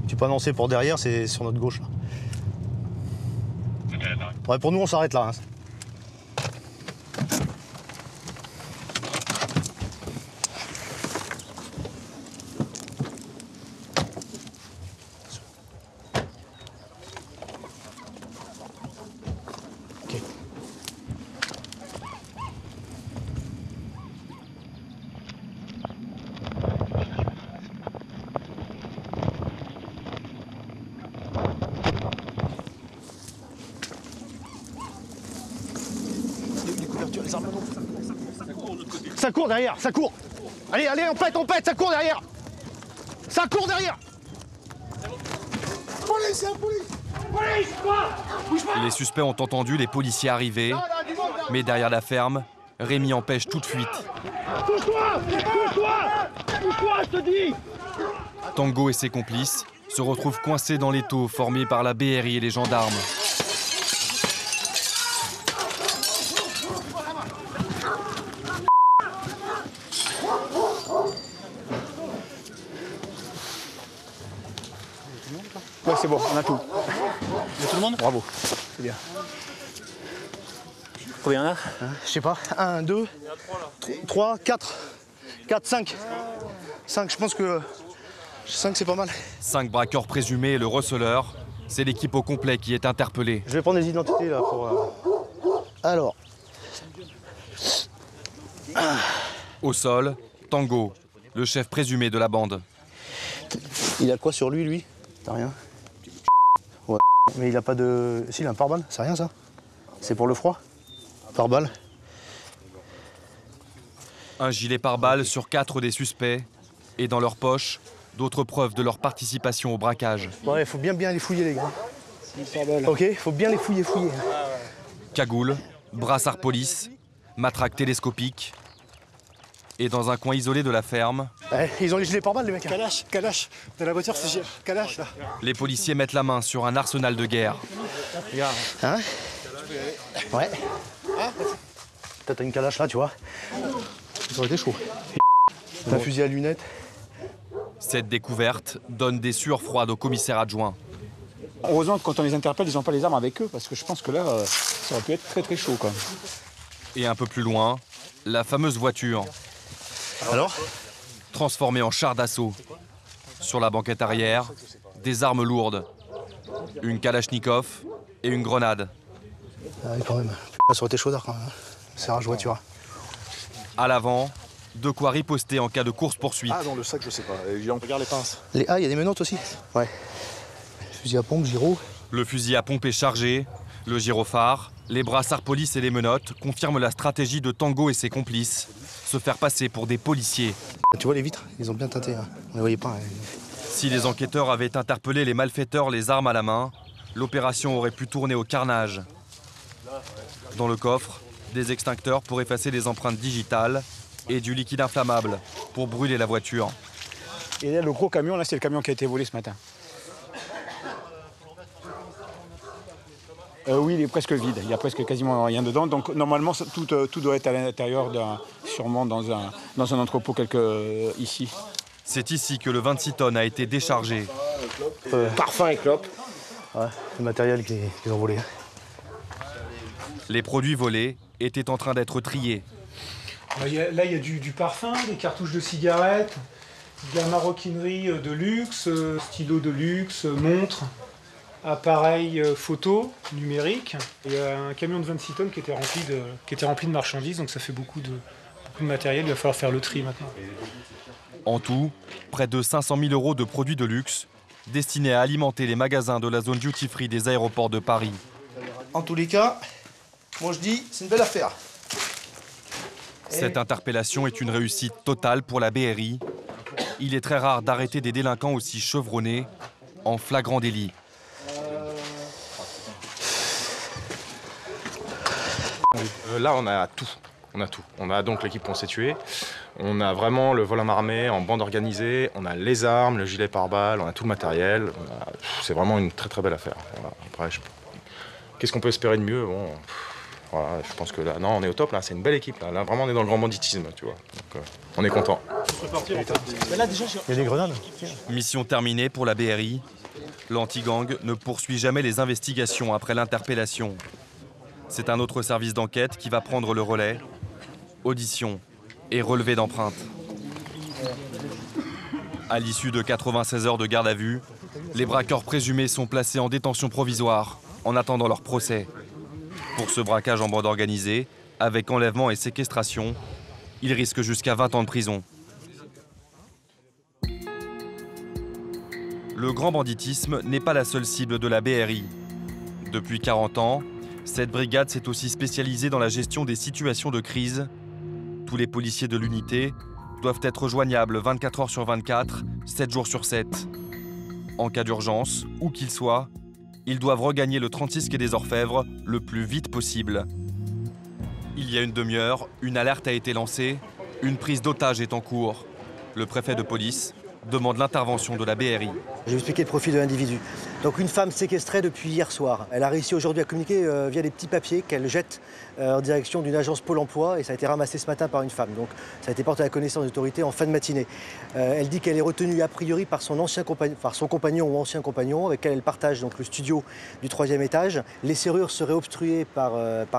Tu peux annoncer pour derrière, c'est sur notre gauche. Là. Ouais, pour nous, on s'arrête là. Hein. Ça court derrière, ça court. Allez, allez, on pète, ça court derrière. Ça court derrière. Police, police. Police, quoi? Bouge pas. Les suspects ont entendu les policiers arriver, mais derrière la ferme, Rémi empêche toute fuite. Touche-toi! Touche-toi! Touche-toi, je te dis! Tango et ses complices se retrouvent coincés dans l'étau formé par la BRI et les gendarmes. Ouais, c'est bon, on a tout. Il y a tout le monde? Bravo, c'est bien. Combien là? Je sais pas. 1, 2, 3, 4. 4, 5. 5, je pense que 5 c'est pas mal. 5 braqueurs présumés et le receleur. C'est l'équipe au complet qui est interpellée. Je vais prendre des identités là pour. Alors. Au sol, Tango, le chef présumé de la bande. Il a quoi sur lui? T'as rien? Ouais. Mais il a pas de. Si, il a un pare-balles, c'est rien ça? C'est pour le froid? Pare-balles. Un gilet pare-balles sur 4 des suspects. Et dans leur poche, d'autres preuves de leur participation au braquage. Ouais, faut bien les fouiller les gars. Ok, faut bien les fouiller. Cagoule, brassard police, matraque télescopique. Et dans un coin isolé de la ferme, ils ont les gilets pare-balles les mecs. Kalash, dans la voiture c'est Kalash là. les policiers mettent la main sur un arsenal de guerre. Hein? Ouais. T'as une calache là, tu vois. Ça aurait été chaud. T'as un fusil à lunettes. Cette découverte donne des sueurs froides au commissaire adjoint. Heureusement que quand on les interpelle, ils n'ont pas les armes avec eux, parce que je pense que là, ça aurait pu être très très chaud quand même. Et un peu plus loin, la fameuse voiture. Alors? Transformée en char d'assaut. Sur la banquette arrière, des armes lourdes. Une kalachnikov et une grenade. Ah oui, quand même. Ça aurait été chaudard quand même. C'est rage voiture. À l'avant, de quoi riposter en cas de course-poursuite. Ah, dans le sac, je sais pas. Regarde les pinces. Il y a des menottes aussi? Ouais. Fusil à pompe, gyro. Le fusil à pompe est chargé, le gyrophare, les brassards police et les menottes confirment la stratégie de Tango et ses complices, se faire passer pour des policiers. Tu vois les vitres? Ils ont bien teinté. Hein. On les voyait pas. Si les enquêteurs avaient interpellé les malfaiteurs les armes à la main, l'opération aurait pu tourner au carnage. Dans le coffre, des extincteurs pour effacer les empreintes digitales et du liquide inflammable pour brûler la voiture. Et là, le gros camion, là, c'est le camion qui a été volé ce matin. Oui, il est presque vide. Il y a presque quasiment rien dedans. Donc normalement, tout doit être à l'intérieur, sûrement dans un entrepôt ici. C'est ici que le 26 tonnes a été déchargé. Parfum et clope. Ouais, le matériel qu'ils ont volé. Les produits volés étaient en train d'être triés. Là, il y a du parfum, des cartouches de cigarettes, de la maroquinerie de luxe, stylos de luxe, montres, appareils photo numériques. Il y a un camion de 26 tonnes qui était rempli de marchandises, donc ça fait beaucoup de matériel. Il va falloir faire le tri maintenant. En tout, près de 500 000 € de produits de luxe destinés à alimenter les magasins de la zone duty-free des aéroports de Paris. En tous les cas, moi je dis, c'est une belle affaire. Cette interpellation est une réussite totale pour la BRI. Il est très rare d'arrêter des délinquants aussi chevronnés en flagrant délit. Là, on a tout. On a donc l'équipe constituée. On a vraiment le vol à main armée en bande organisée. On a les armes, le gilet pare-balles, on a tout le matériel. C'est vraiment une très très belle affaire. Voilà. Après, qu'est-ce qu'on peut espérer de mieux? Bon, voilà, je pense que là, non, on est au top. Là, c'est une belle équipe. Là, vraiment, on est dans le grand banditisme, tu vois. Donc, on est content. Il y a des grenades. Mission terminée pour la BRI. L'anti-gang ne poursuit jamais les investigations après l'interpellation. C'est un autre service d'enquête qui va prendre le relais. Audition et relevé d'empreintes. À l'issue de 96 heures de garde à vue, les braqueurs présumés sont placés en détention provisoire en attendant leur procès. Pour ce braquage en bande organisée, avec enlèvement et séquestration, ils risquent jusqu'à 20 ans de prison. Le grand banditisme n'est pas la seule cible de la BRI. Depuis 40 ans, Cette brigade s'est aussi spécialisée dans la gestion des situations de crise. Tous les policiers de l'unité doivent être joignables 24 heures sur 24, 7 jours sur 7. En cas d'urgence, où qu'ils soient, ils doivent regagner le 36 quai des Orfèvres le plus vite possible. Il y a une demi-heure, une alerte a été lancée. Une prise d'otage est en cours. Le préfet de police demande l'intervention de la BRI. Je vais expliquer le profil de l'individu. Donc une femme séquestrée depuis hier soir. Elle a réussi aujourd'hui à communiquer via des petits papiers qu'elle jette en direction d'une agence Pôle emploi et ça a été ramassé ce matin par une femme. Donc ça a été porté à la connaissance des autorités en fin de matinée. Elle dit qu'elle est retenue a priori par son compagnon ou ancien compagnon avec lequel elle partage donc, le studio du 3e étage. Les serrures seraient obstruées par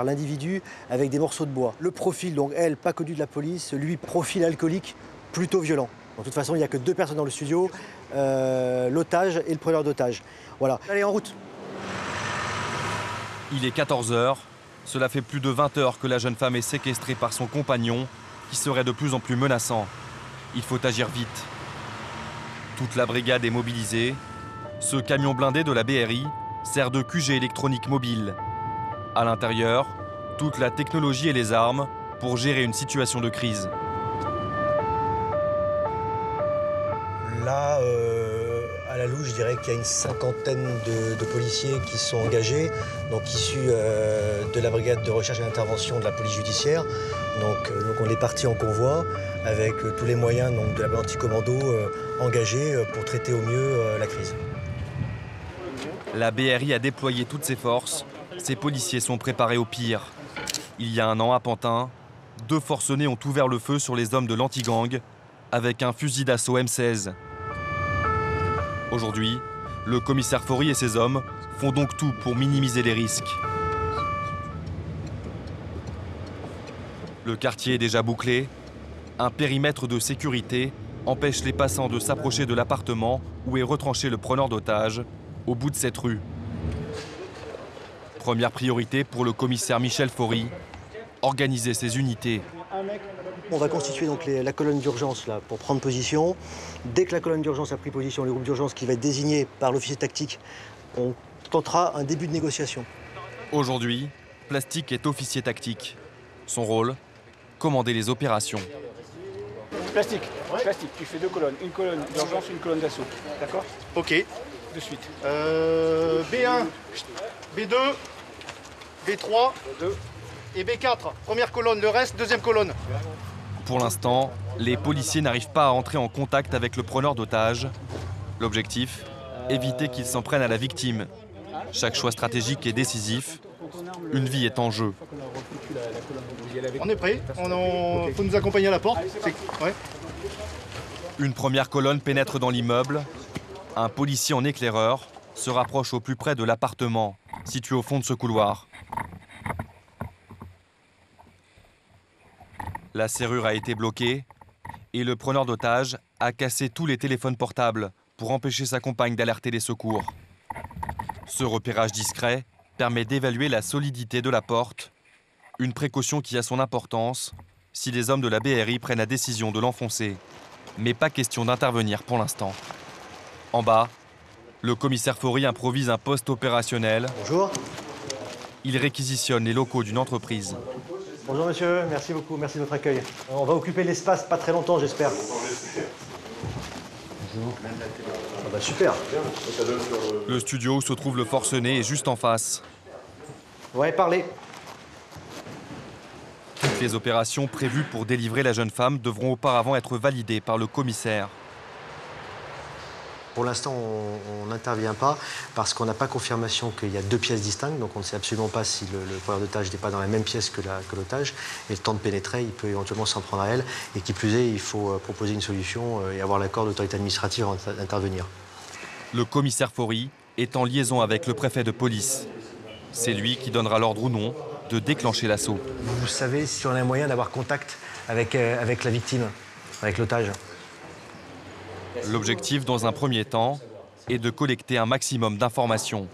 l'individu avec des morceaux de bois. Le profil, donc elle, pas connu de la police, lui, profil alcoolique plutôt violent. De toute façon, il n'y a que 2 personnes dans le studio, l'otage et le preneur d'otage. Voilà, allez, en route. Il est 14 h. Cela fait plus de 20 heures que la jeune femme est séquestrée par son compagnon, qui serait de plus en plus menaçant. Il faut agir vite. Toute la brigade est mobilisée. Ce camion blindé de la BRI sert de QG électronique mobile. À l'intérieur, toute la technologie et les armes pour gérer une situation de crise. Là, à la louche, je dirais qu'il y a une cinquantaine de policiers qui sont engagés, donc issus de la brigade de recherche et d'intervention de la police judiciaire. Donc on est parti en convoi avec tous les moyens donc, de la anti-commando engagés pour traiter au mieux la crise. La BRI a déployé toutes ses forces. Ses policiers sont préparés au pire. Il y a un an à Pantin, 2 forcenés ont ouvert le feu sur les hommes de l'anti-gang avec un fusil d'assaut M16. Aujourd'hui, le commissaire Faury et ses hommes font donc tout pour minimiser les risques. Le quartier est déjà bouclé. Un périmètre de sécurité empêche les passants de s'approcher de l'appartement où est retranché le preneur d'otages, au bout de cette rue. Première priorité pour le commissaire Michel Faury, organiser ses unités. On va constituer donc la colonne d'urgence là pour prendre position. Dès que la colonne d'urgence a pris position, le groupe d'urgence qui va être désigné par l'officier tactique, on tentera un début de négociation. Aujourd'hui, Plastique est officier tactique. Son rôle, commander les opérations. Plastique, tu fais 2 colonnes. Une colonne d'urgence, une colonne d'assaut. D'accord? Ok. De suite. B1, B2, B3 et B4. Première colonne, le reste, deuxième colonne. Pour l'instant, les policiers n'arrivent pas à entrer en contact avec le preneur d'otages. L'objectif, éviter qu'il s'en prenne à la victime. Chaque choix stratégique est décisif. Une vie est en jeu. On est prêt, il faut nous accompagner à la porte. Ouais. Une première colonne pénètre dans l'immeuble. Un policier en éclaireur se rapproche au plus près de l'appartement, situé au fond de ce couloir. La serrure a été bloquée et le preneur d'otages a cassé tous les téléphones portables pour empêcher sa compagne d'alerter les secours. Ce repérage discret permet d'évaluer la solidité de la porte, une précaution qui a son importance si les hommes de la BRI prennent la décision de l'enfoncer. Mais pas question d'intervenir pour l'instant. En bas, le commissaire Faury improvise un poste opérationnel. Bonjour. Il réquisitionne les locaux d'une entreprise. Bonjour monsieur, merci beaucoup, merci de votre accueil. On va occuper l'espace pas très longtemps, j'espère. Bonjour. Ah bah super. Le studio où se trouve le forcené est juste en face. Ouais, parlez. Toutes les opérations prévues pour délivrer la jeune femme devront auparavant être validées par le commissaire. Pour l'instant, on n'intervient pas parce qu'on n'a pas confirmation qu'il y a 2 pièces distinctes, donc on ne sait absolument pas si le preneur d'otage n'est pas dans la même pièce que l'otage. Et le temps de pénétrer, il peut éventuellement s'en prendre à elle. Et qui plus est, il faut proposer une solution et avoir l'accord de l'autorité administrative avant d'intervenir. Le commissaire Faury est en liaison avec le préfet de police. C'est lui qui donnera l'ordre ou non de déclencher l'assaut. Vous savez si on a moyen d'avoir contact avec la victime, avec l'otage? L'objectif, dans un premier temps, est de collecter un maximum d'informations.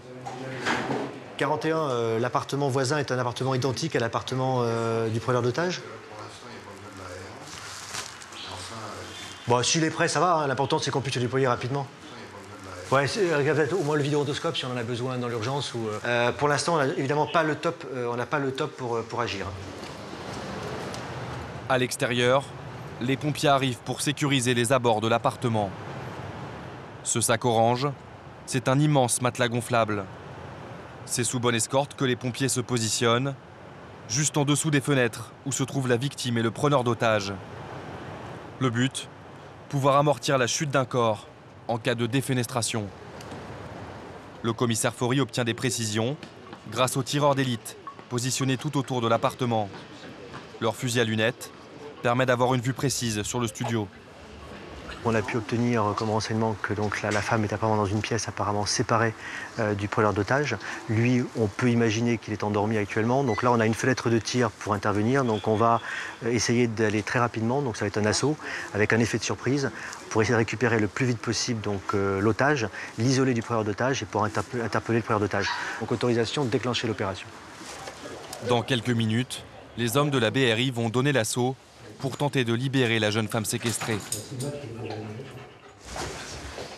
41, l'appartement voisin est un appartement identique à l'appartement du preneur d'otage? Bon, s'il est prêt, ça va. Hein. L'important, c'est qu'on puisse se déployer rapidement. Ouais, peut-être au moins le vidéorotoscope si on en a besoin dans l'urgence. Pour l'instant, on n'a évidemment pas le top, on n'a pas le top pour agir. À l'extérieur, les pompiers arrivent pour sécuriser les abords de l'appartement. Ce sac orange, c'est un immense matelas gonflable. C'est sous bonne escorte que les pompiers se positionnent, juste en dessous des fenêtres où se trouvent la victime et le preneur d'otages. Le but, pouvoir amortir la chute d'un corps en cas de défenestration. Le commissaire Faury obtient des précisions grâce aux tireurs d'élite positionnés tout autour de l'appartement. Leur fusil à lunettes permet d'avoir une vue précise sur le studio. On a pu obtenir comme renseignement que donc, la femme est apparemment dans une pièce apparemment séparée du preneur d'otages. Lui, on peut imaginer qu'il est endormi actuellement. Donc là, on a une fenêtre de tir pour intervenir. Donc on va essayer d'aller très rapidement. Donc ça va être un assaut avec un effet de surprise pour essayer de récupérer le plus vite possible l'otage, l'isoler du preneur d'otage et pour interpeller le preneur d'otage. Donc autorisation de déclencher l'opération. Dans quelques minutes, les hommes de la BRI vont donner l'assaut pour tenter de libérer la jeune femme séquestrée.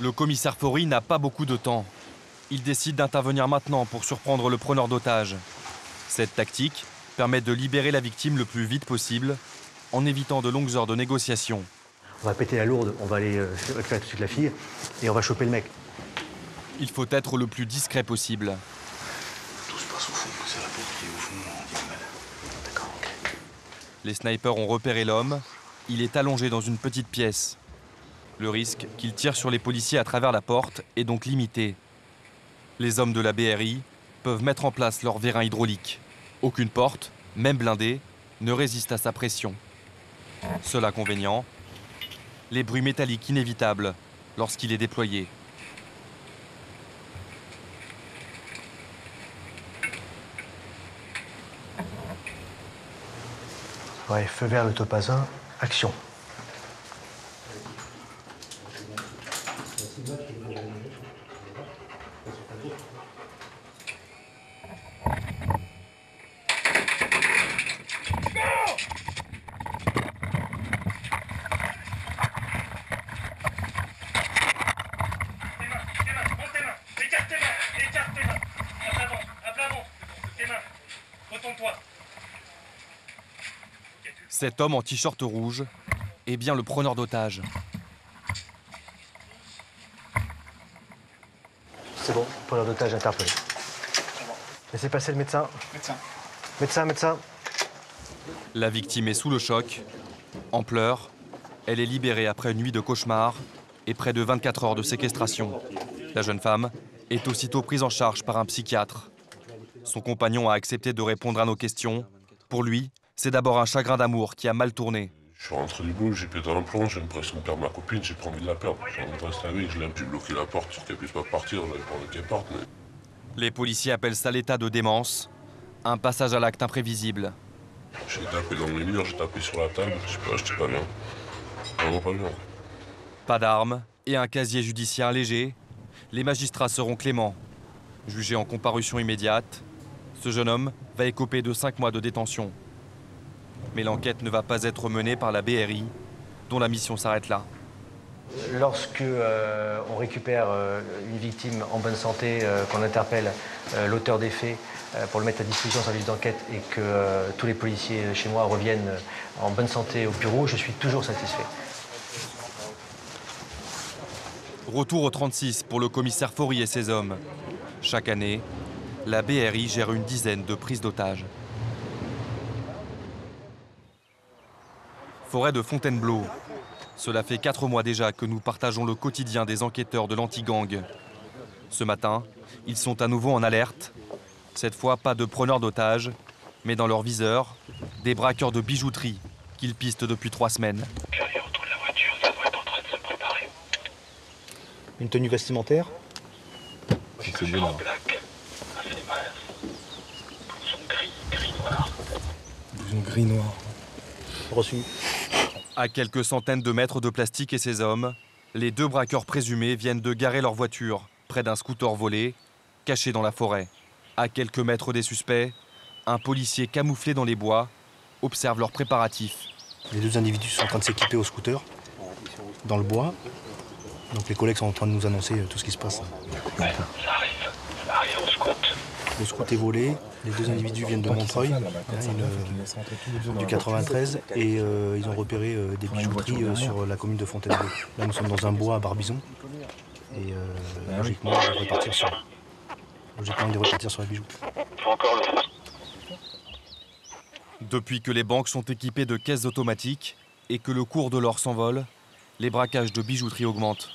Le commissaire Faury n'a pas beaucoup de temps. Il décide d'intervenir maintenant pour surprendre le preneur d'otages. Cette tactique permet de libérer la victime le plus vite possible en évitant de longues heures de négociation. On va péter la lourde, on va aller récupérer tout de suite la fille et on va choper le mec. Il faut être le plus discret possible. Tout se passe au fond, c'est la porte qui est au fond, diagonale. D'accord, ok. Les snipers ont repéré l'homme. Il est allongé dans une petite pièce. Le risque qu'il tire sur les policiers à travers la porte est donc limité. Les hommes de la BRI peuvent mettre en place leur vérin hydraulique. Aucune porte, même blindée, ne résiste à sa pression. Seul inconvénient, les bruits métalliques inévitables lorsqu'il est déployé. Ouais, feu vert, le topaz 1, action. Cet homme en t-shirt rouge est bien le preneur d'otages. C'est bon, preneur d'otage interpellé. Laissez passer le médecin. Médecin. La victime est sous le choc, en pleurs. Elle est libérée après une nuit de cauchemar et près de 24 heures de séquestration. La jeune femme est aussitôt prise en charge par un psychiatre. Son compagnon a accepté de répondre à nos questions. Pour lui, c'est d'abord un chagrin d'amour qui a mal tourné. Je suis rentré du boulot, j'ai pété un plomb, j'ai l'impression de perdre ma copine, j'ai pas envie de la perdre. J'ai envie de rester avec, je l'aime, j'ai bloqué la porte pour qu'elle puisse pas partir, j'avais pas envie qu'elle parte. Mais... Les policiers appellent ça l'état de démence, un passage à l'acte imprévisible. J'ai tapé dans les murs, j'ai tapé sur la table, je sais pas, j'étais pas bien. Vraiment pas bien. Pas d'armes et un casier judiciaire léger, les magistrats seront cléments. Jugé en comparution immédiate, ce jeune homme va écoper de 5 mois de détention. Mais l'enquête ne va pas être menée par la BRI, dont la mission s'arrête là. Lorsque on récupère une victime en bonne santé, qu'on interpelle l'auteur des faits pour le mettre à disposition au service d'enquête et que tous les policiers chez moi reviennent en bonne santé au bureau, je suis toujours satisfait. Retour au 36 pour le commissaire Faury et ses hommes. Chaque année, la BRI gère une dizaine de prises d'otages. Forêt de Fontainebleau. Cela fait 4 mois déjà que nous partageons le quotidien des enquêteurs de l'anti-gang. Ce matin, ils sont à nouveau en alerte. Cette fois, pas de preneurs d'otages, mais dans leur viseur, des braqueurs de bijouterie qu'ils pistent depuis 3 semaines. Derrière autour de la voiture, ça doit être en train de se préparer. Une tenue vestimentaire? C'est bien. En black, ça fait des mal. Blouson gris-noir. Blouson gris-noir. Reçu. À quelques centaines de mètres de Plastique et ses hommes, les 2 braqueurs présumés viennent de garer leur voiture près d'un scooter volé, caché dans la forêt. À quelques mètres des suspects, un policier camouflé dans les bois observe leurs préparatifs. Les 2 individus sont en train de s'équiper au scooter, dans le bois. Donc les collègues sont en train de nous annoncer tout ce qui se passe. Ouais, ça arrive au scout. Le scout est volé, les 2 individus viennent de Montreuil, du 93, et ils ont repéré des bijouteries sur la commune de Fontainebleau. Là nous sommes dans un bois à Barbizon, et logiquement ils devraient partir sur la bijou. Depuis que les banques sont équipées de caisses automatiques et que le cours de l'or s'envole, les braquages de bijouterie augmentent.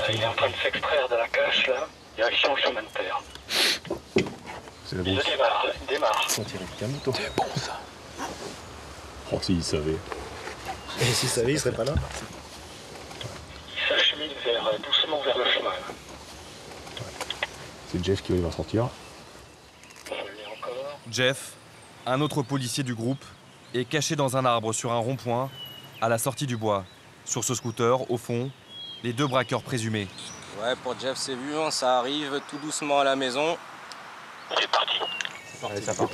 Il est en train de s'extraire de la cache, là, direction chemin de terre. C'est la Il grosse. démarre. C'est bon ça. Oh, s'il savait. Et s'il savait, il serait pas là. Il s'achemine doucement vers le chemin. C'est Jeff qui va sortir. Jeff, un autre policier du groupe, est caché dans un arbre sur un rond-point, à la sortie du bois. Sur ce scooter, au fond, les 2 braqueurs présumés. Ouais, pour Jeff, c'est vu, hein, ça arrive tout doucement à la maison. C'est parti. Allez, ça part.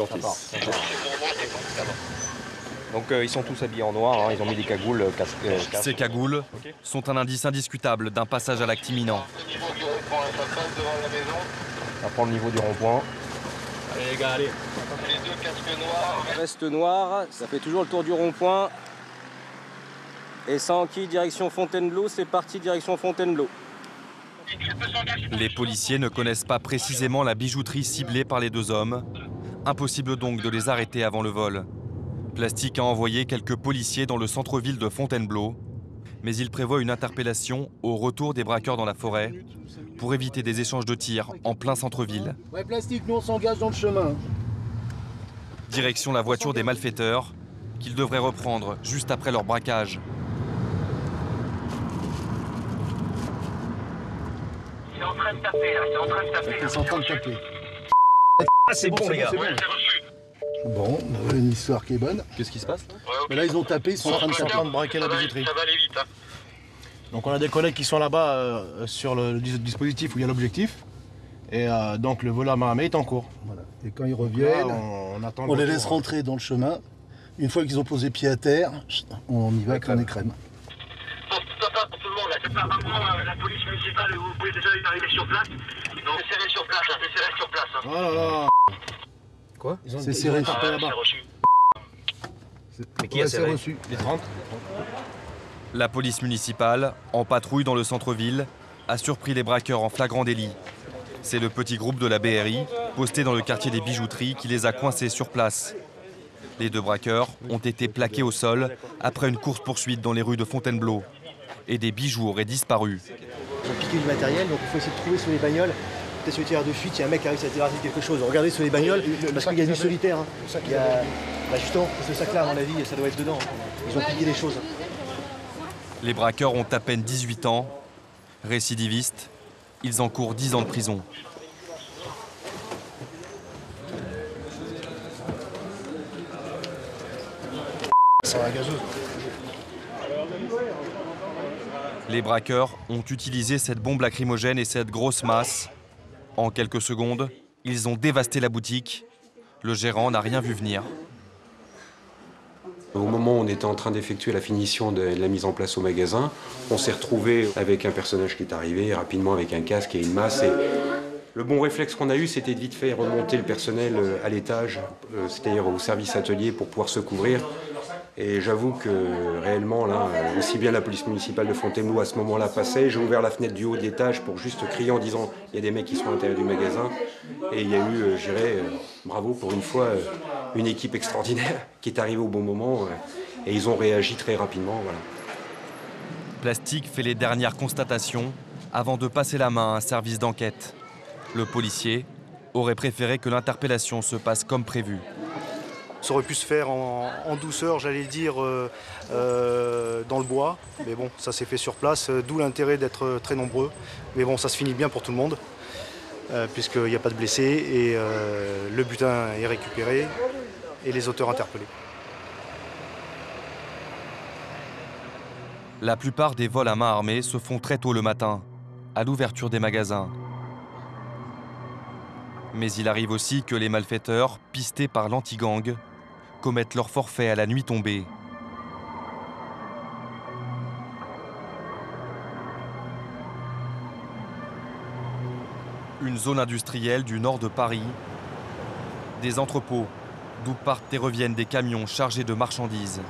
Donc ils sont tous habillés en noir, hein, ils ont mis des cagoules, casques. Ces cagoules sont un indice indiscutable d'un passage à l'acte imminent. On prend le niveau du rond-point. Allez les gars, allez. Les 2 casques noirs. Veste noire, ça fait toujours le tour du rond-point. Et sans qui, direction Fontainebleau, c'est parti, direction Fontainebleau. Les policiers ne connaissent pas précisément la bijouterie ciblée par les 2 hommes. Impossible donc de les arrêter avant le vol. Plastique a envoyé quelques policiers dans le centre-ville de Fontainebleau, mais il prévoit une interpellation au retour des braqueurs dans la forêt pour éviter des échanges de tirs en plein centre-ville. Ouais, Plastique, nous on s'engage dans le chemin. Direction la voiture des malfaiteurs, qu'ils devraient reprendre juste après leur braquage. Il est en train de taper, là. Il est en train de taper. Ils sont en train de taper. Ah, c'est bon, les gars. Ouais, c'est reçu. Bon, une histoire qui est bonne. Qu'est-ce qui se passe? Mais là, ils ont tapé, ils sont en train de braquer la bijouterie. Ça va aller vite, hein. Donc on a des collègues qui sont là-bas sur le dispositif où il y a l'objectif. Et donc le vol à main armée est en cours. Voilà. Et quand ils reviennent, là, on attend on le les retour. laisse rentrer dans le chemin. Une fois qu'ils ont posé pied à terre, on y va comme on écrème. Pour tout le monde, là, c'est pas vraiment la police municipale, vous pouvez déjà arriver sur place. Donc c'est serré sur place, c'est serré sur place. Oh là là. Quoi? C'est serré par là-bas. C'est reçu. Mais qui a serré? reçu. Les 30. La police municipale, en patrouille dans le centre-ville, a surpris les braqueurs en flagrant délit. C'est le petit groupe de la BRI, posté dans le quartier des bijouteries, qui les a coincés sur place. Les 2 braqueurs ont été plaqués au sol après une course-poursuite dans les rues de Fontainebleau. Et des bijoux auraient disparu. Ils ont piqué du matériel, donc il faut essayer de trouver sur les bagnoles. Peut-être sur les tirs de fuite, il y a un mec qui arrive à déraper quelque chose. Regardez sur les bagnoles, parce qu'il y a du solitaire. Hein. Il y a... Bah justement, c'est ce sac-là, à mon avis, ça doit être dedans. Ils ont piqué des choses. Les braqueurs ont à peine 18 ans. Récidivistes, ils encourent 10 ans de prison. Ça la gazeuse. Les braqueurs ont utilisé cette bombe lacrymogène et cette grosse masse. En quelques secondes, ils ont dévasté la boutique. Le gérant n'a rien vu venir. Au moment où on était en train d'effectuer la finition de la mise en place au magasin, on s'est retrouvé avec un personnage qui est arrivé rapidement avec un casque et une masse. Et le bon réflexe qu'on a eu, c'était de vite fait remonter le personnel à l'étage, c'est-à-dire au service atelier pour pouvoir se couvrir. Et j'avoue que réellement, là, aussi bien la police municipale de Fontainebleau à ce moment-là passait, j'ai ouvert la fenêtre du haut de l'étage pour juste crier en disant il y a des mecs qui sont à l'intérieur du magasin. Et il y a eu, je dirais, bravo pour une fois, une équipe extraordinaire qui est arrivée au bon moment et ils ont réagi très rapidement. Voilà. Plastique fait les dernières constatations avant de passer la main à un service d'enquête. Le policier aurait préféré que l'interpellation se passe comme prévu. Ça aurait pu se faire en douceur, j'allais dire, dans le bois. Mais bon, ça s'est fait sur place, d'où l'intérêt d'être très nombreux. Mais bon, ça se finit bien pour tout le monde, puisqu'il n'y a pas de blessés et le butin est récupéré et les auteurs interpellés. La plupart des vols à main armée se font très tôt le matin, à l'ouverture des magasins. Mais il arrive aussi que les malfaiteurs, pistés par l'anti-gang, commettent leur forfait à la nuit tombée. Une zone industrielle du nord de Paris. Des entrepôts d'où partent et reviennent des camions chargés de marchandises.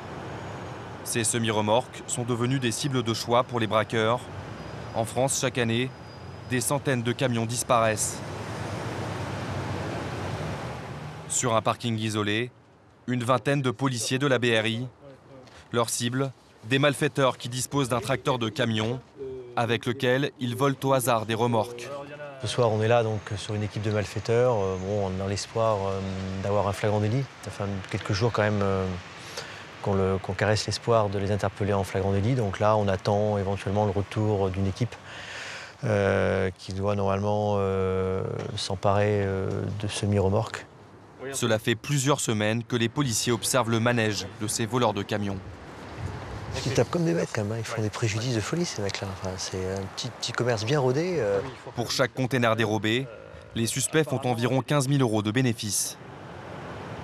Ces semi-remorques sont devenues des cibles de choix pour les braqueurs. En France, chaque année, des centaines de camions disparaissent. Sur un parking isolé, une vingtaine de policiers de la BRI. Leur cible, des malfaiteurs qui disposent d'un tracteur de camion avec lequel ils volent au hasard des remorques. Ce soir, on est là donc sur une équipe de malfaiteurs. Bon, dans l'espoir d'avoir un flagrant délit. Ça fait quelques jours quand même qu'on caresse l'espoir de les interpeller en flagrant délit. Donc là, on attend éventuellement le retour d'une équipe qui doit normalement s'emparer de semi-remorques. Cela fait plusieurs semaines que les policiers observent le manège de ces voleurs de camions. Ils tapent comme des bêtes quand même, ils font des préjudices de folie ces mecs-là. Enfin, c'est un petit commerce bien rodé. Pour chaque container dérobé, les suspects font environ 15 000 € de bénéfices.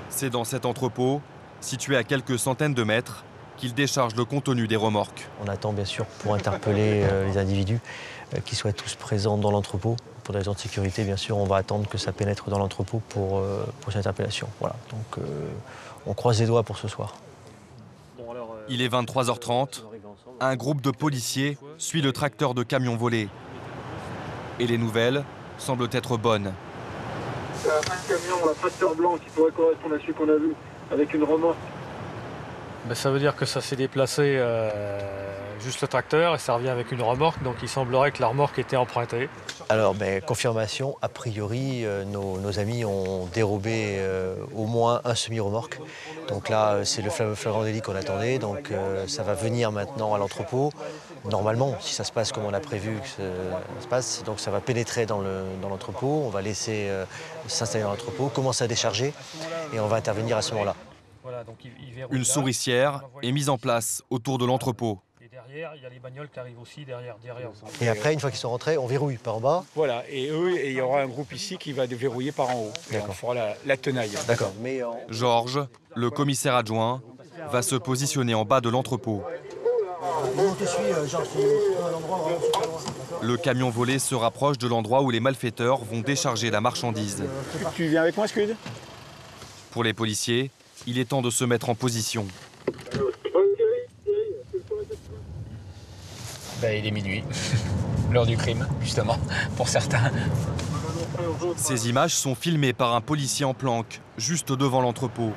C'est dans cet entrepôt, situé à quelques centaines de mètres, qu'ils déchargent le contenu des remorques. On attend bien sûr pour interpeller les individus qui soient tous présents dans l'entrepôt. Pour des raisons de sécurité, bien sûr, on va attendre que ça pénètre dans l'entrepôt pour cette interpellation. Voilà, donc on croise les doigts pour ce soir. Il est 23h30. Un groupe de policiers suit le tracteur de camions volés. Et les nouvelles semblent être bonnes. Un camion, un tracteur blanc qui pourrait correspondre à celui qu'on a vu, avec une remorque. Ben, ça veut dire que ça s'est déplacé juste le tracteur et ça revient avec une remorque, donc il semblerait que la remorque était empruntée. Alors, confirmation, a priori, nos amis ont dérobé au moins un semi-remorque. Donc là, c'est le flagrant délit qu'on attendait, donc ça va venir maintenant à l'entrepôt. Normalement, si ça se passe comme on a prévu que ça se passe, donc ça va pénétrer dans l'entrepôt, on va laisser s'installer dans l'entrepôt, commencer à décharger et on va intervenir à ce moment-là. Une souricière est mise en place autour de l'entrepôt. Et derrière, il y a les bagnoles qui arrivent aussi derrière. Et après, une fois qu'ils sont rentrés, on verrouille par en bas. Voilà, et il y aura un groupe ici qui va verrouiller par en haut. Et on fera la tenaille. D'accord. Georges, le commissaire adjoint, va se positionner en bas de l'entrepôt. Le camion volé se rapproche de l'endroit où les malfaiteurs vont décharger la marchandise. Tu viens avec moi, Scud? Pour les policiers, il est temps de se mettre en position. Il est minuit, l'heure du crime, justement, pour certains. Ces images sont filmées par un policier en planque, juste devant l'entrepôt.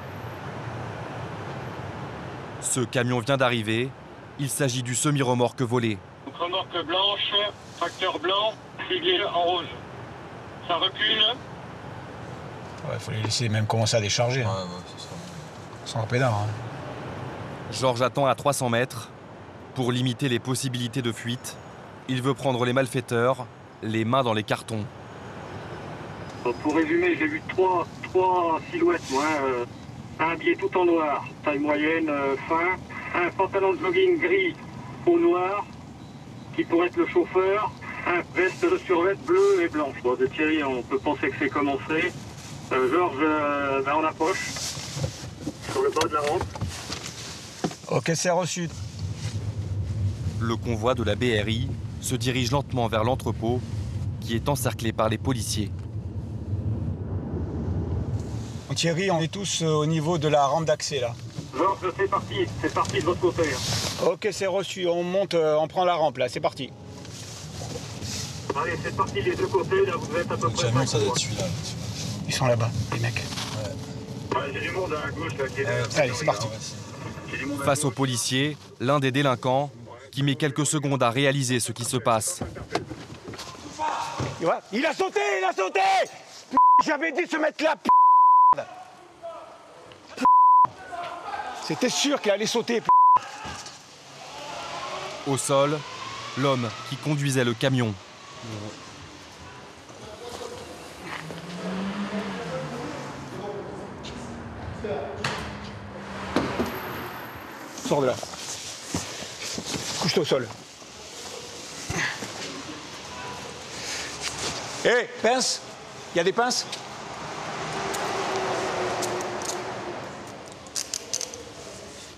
Ce camion vient d'arriver. Il s'agit du semi-remorque volé. Donc, remorque blanche, tracteur blanc, sigle en rose. Ça recule. Il faut les laisser même commencer à décharger. Sans pédard. Georges attend à 300 mètres. Pour limiter les possibilités de fuite, il veut prendre les malfaiteurs, les mains dans les cartons. Pour résumer, j'ai vu trois silhouettes, moi. Un habillé tout en noir, taille moyenne, fin. Un pantalon de jogging gris au noir, qui pourrait être le chauffeur. Un veste de survêt bleu et blanche. Bon, de Thierry, on peut penser que c'est commencé. Georges, on approche. Sur le bas de la rampe. Ok, c'est reçu. Le convoi de la BRI se dirige lentement vers l'entrepôt qui est encerclé par les policiers. Thierry, on est tous au niveau de la rampe d'accès là. Georges, c'est parti de votre côté. Ok, c'est reçu, on monte, on prend la rampe là, c'est parti. Allez, c'est parti les deux côtés, là vous êtes à peu près. Ça doit être celui-là. Ils sont là-bas, les mecs. Ouais, j'ai du monde à gauche là qui est... Allez, c'est parti. Face aux policiers, l'un des délinquants qui met quelques secondes à réaliser ce qui se passe. Il a sauté, J'avais dit de se mettre là, C'était sûr qu'il allait sauter, Au sol, l'homme qui conduisait le camion. Sors de là. Couche-toi au sol. Hé, pince. Il y a des pinces?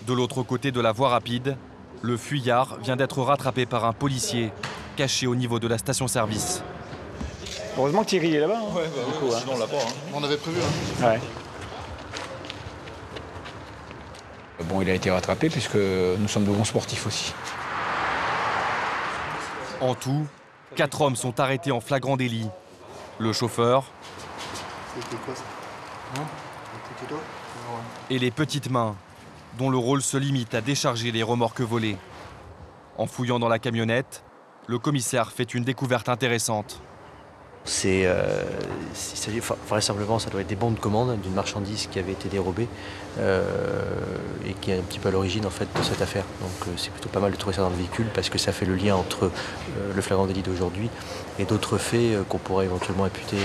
De l'autre côté de la voie rapide, le fuyard vient d'être rattrapé par un policier caché au niveau de la station-service. Heureusement que Thierry est là-bas. Hein. Ouais, bah, coup, sinon on l'a pas. Hein. On avait prévu. Hein. Ouais. Bon, il a été rattrapé puisque nous sommes de bons sportifs aussi. En tout, 4 hommes sont arrêtés en flagrant délit. Le chauffeur C'était quoi ça? Hein? C'était toi? et les petites mains, dont le rôle se limite à décharger les remorques volées. En fouillant dans la camionnette, le commissaire fait une découverte intéressante. Vraisemblablement, ça doit être des bons de commande d'une marchandise qui avait été dérobée et qui est un petit peu à l'origine en fait de cette affaire. Donc c'est plutôt pas mal de trouver ça dans le véhicule parce que ça fait le lien entre le flagrant délit d'aujourd'hui et d'autres faits qu'on pourrait éventuellement imputer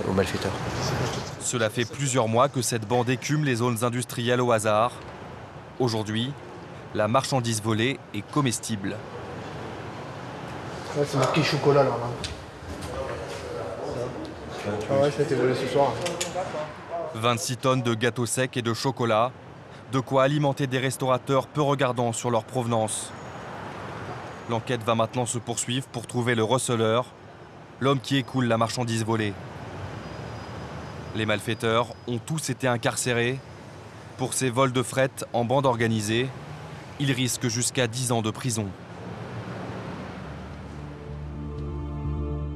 aux malfaiteurs. Cela fait plusieurs mois que cette bande écume les zones industrielles au hasard. Aujourd'hui, la marchandise volée est comestible. Ouais, c'est marqué chocolat là. Ah ouais, ça a été volé ce soir. 26 tonnes de gâteaux secs et de chocolat, de quoi alimenter des restaurateurs peu regardants sur leur provenance. L'enquête va maintenant se poursuivre pour trouver le receleur, l'homme qui écoule la marchandise volée. Les malfaiteurs ont tous été incarcérés. Pour ces vols de fret en bande organisée, ils risquent jusqu'à 10 ans de prison.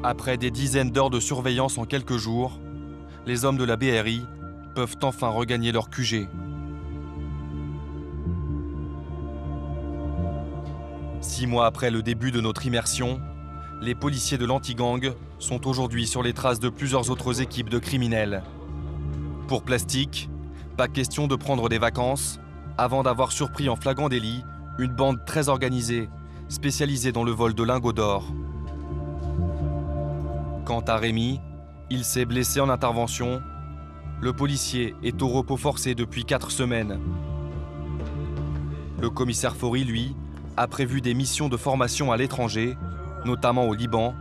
Après des dizaines d'heures de surveillance en quelques jours, les hommes de la BRI peuvent enfin regagner leur QG. 6 mois après le début de notre immersion, les policiers de l'anti-gang sont aujourd'hui sur les traces de plusieurs autres équipes de criminels. Pour Plastique, pas question de prendre des vacances avant d'avoir surpris en flagrant délit une bande très organisée, spécialisée dans le vol de lingots d'or. Quant à Rémi, il s'est blessé en intervention. Le policier est au repos forcé depuis 4 semaines. Le commissaire Faury, lui, a prévu des missions de formation à l'étranger, notamment au Liban,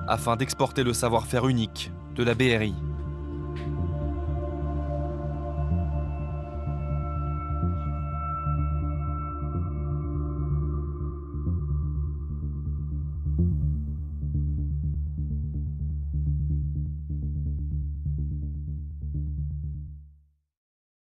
afin d'exporter le savoir-faire unique de la BRI.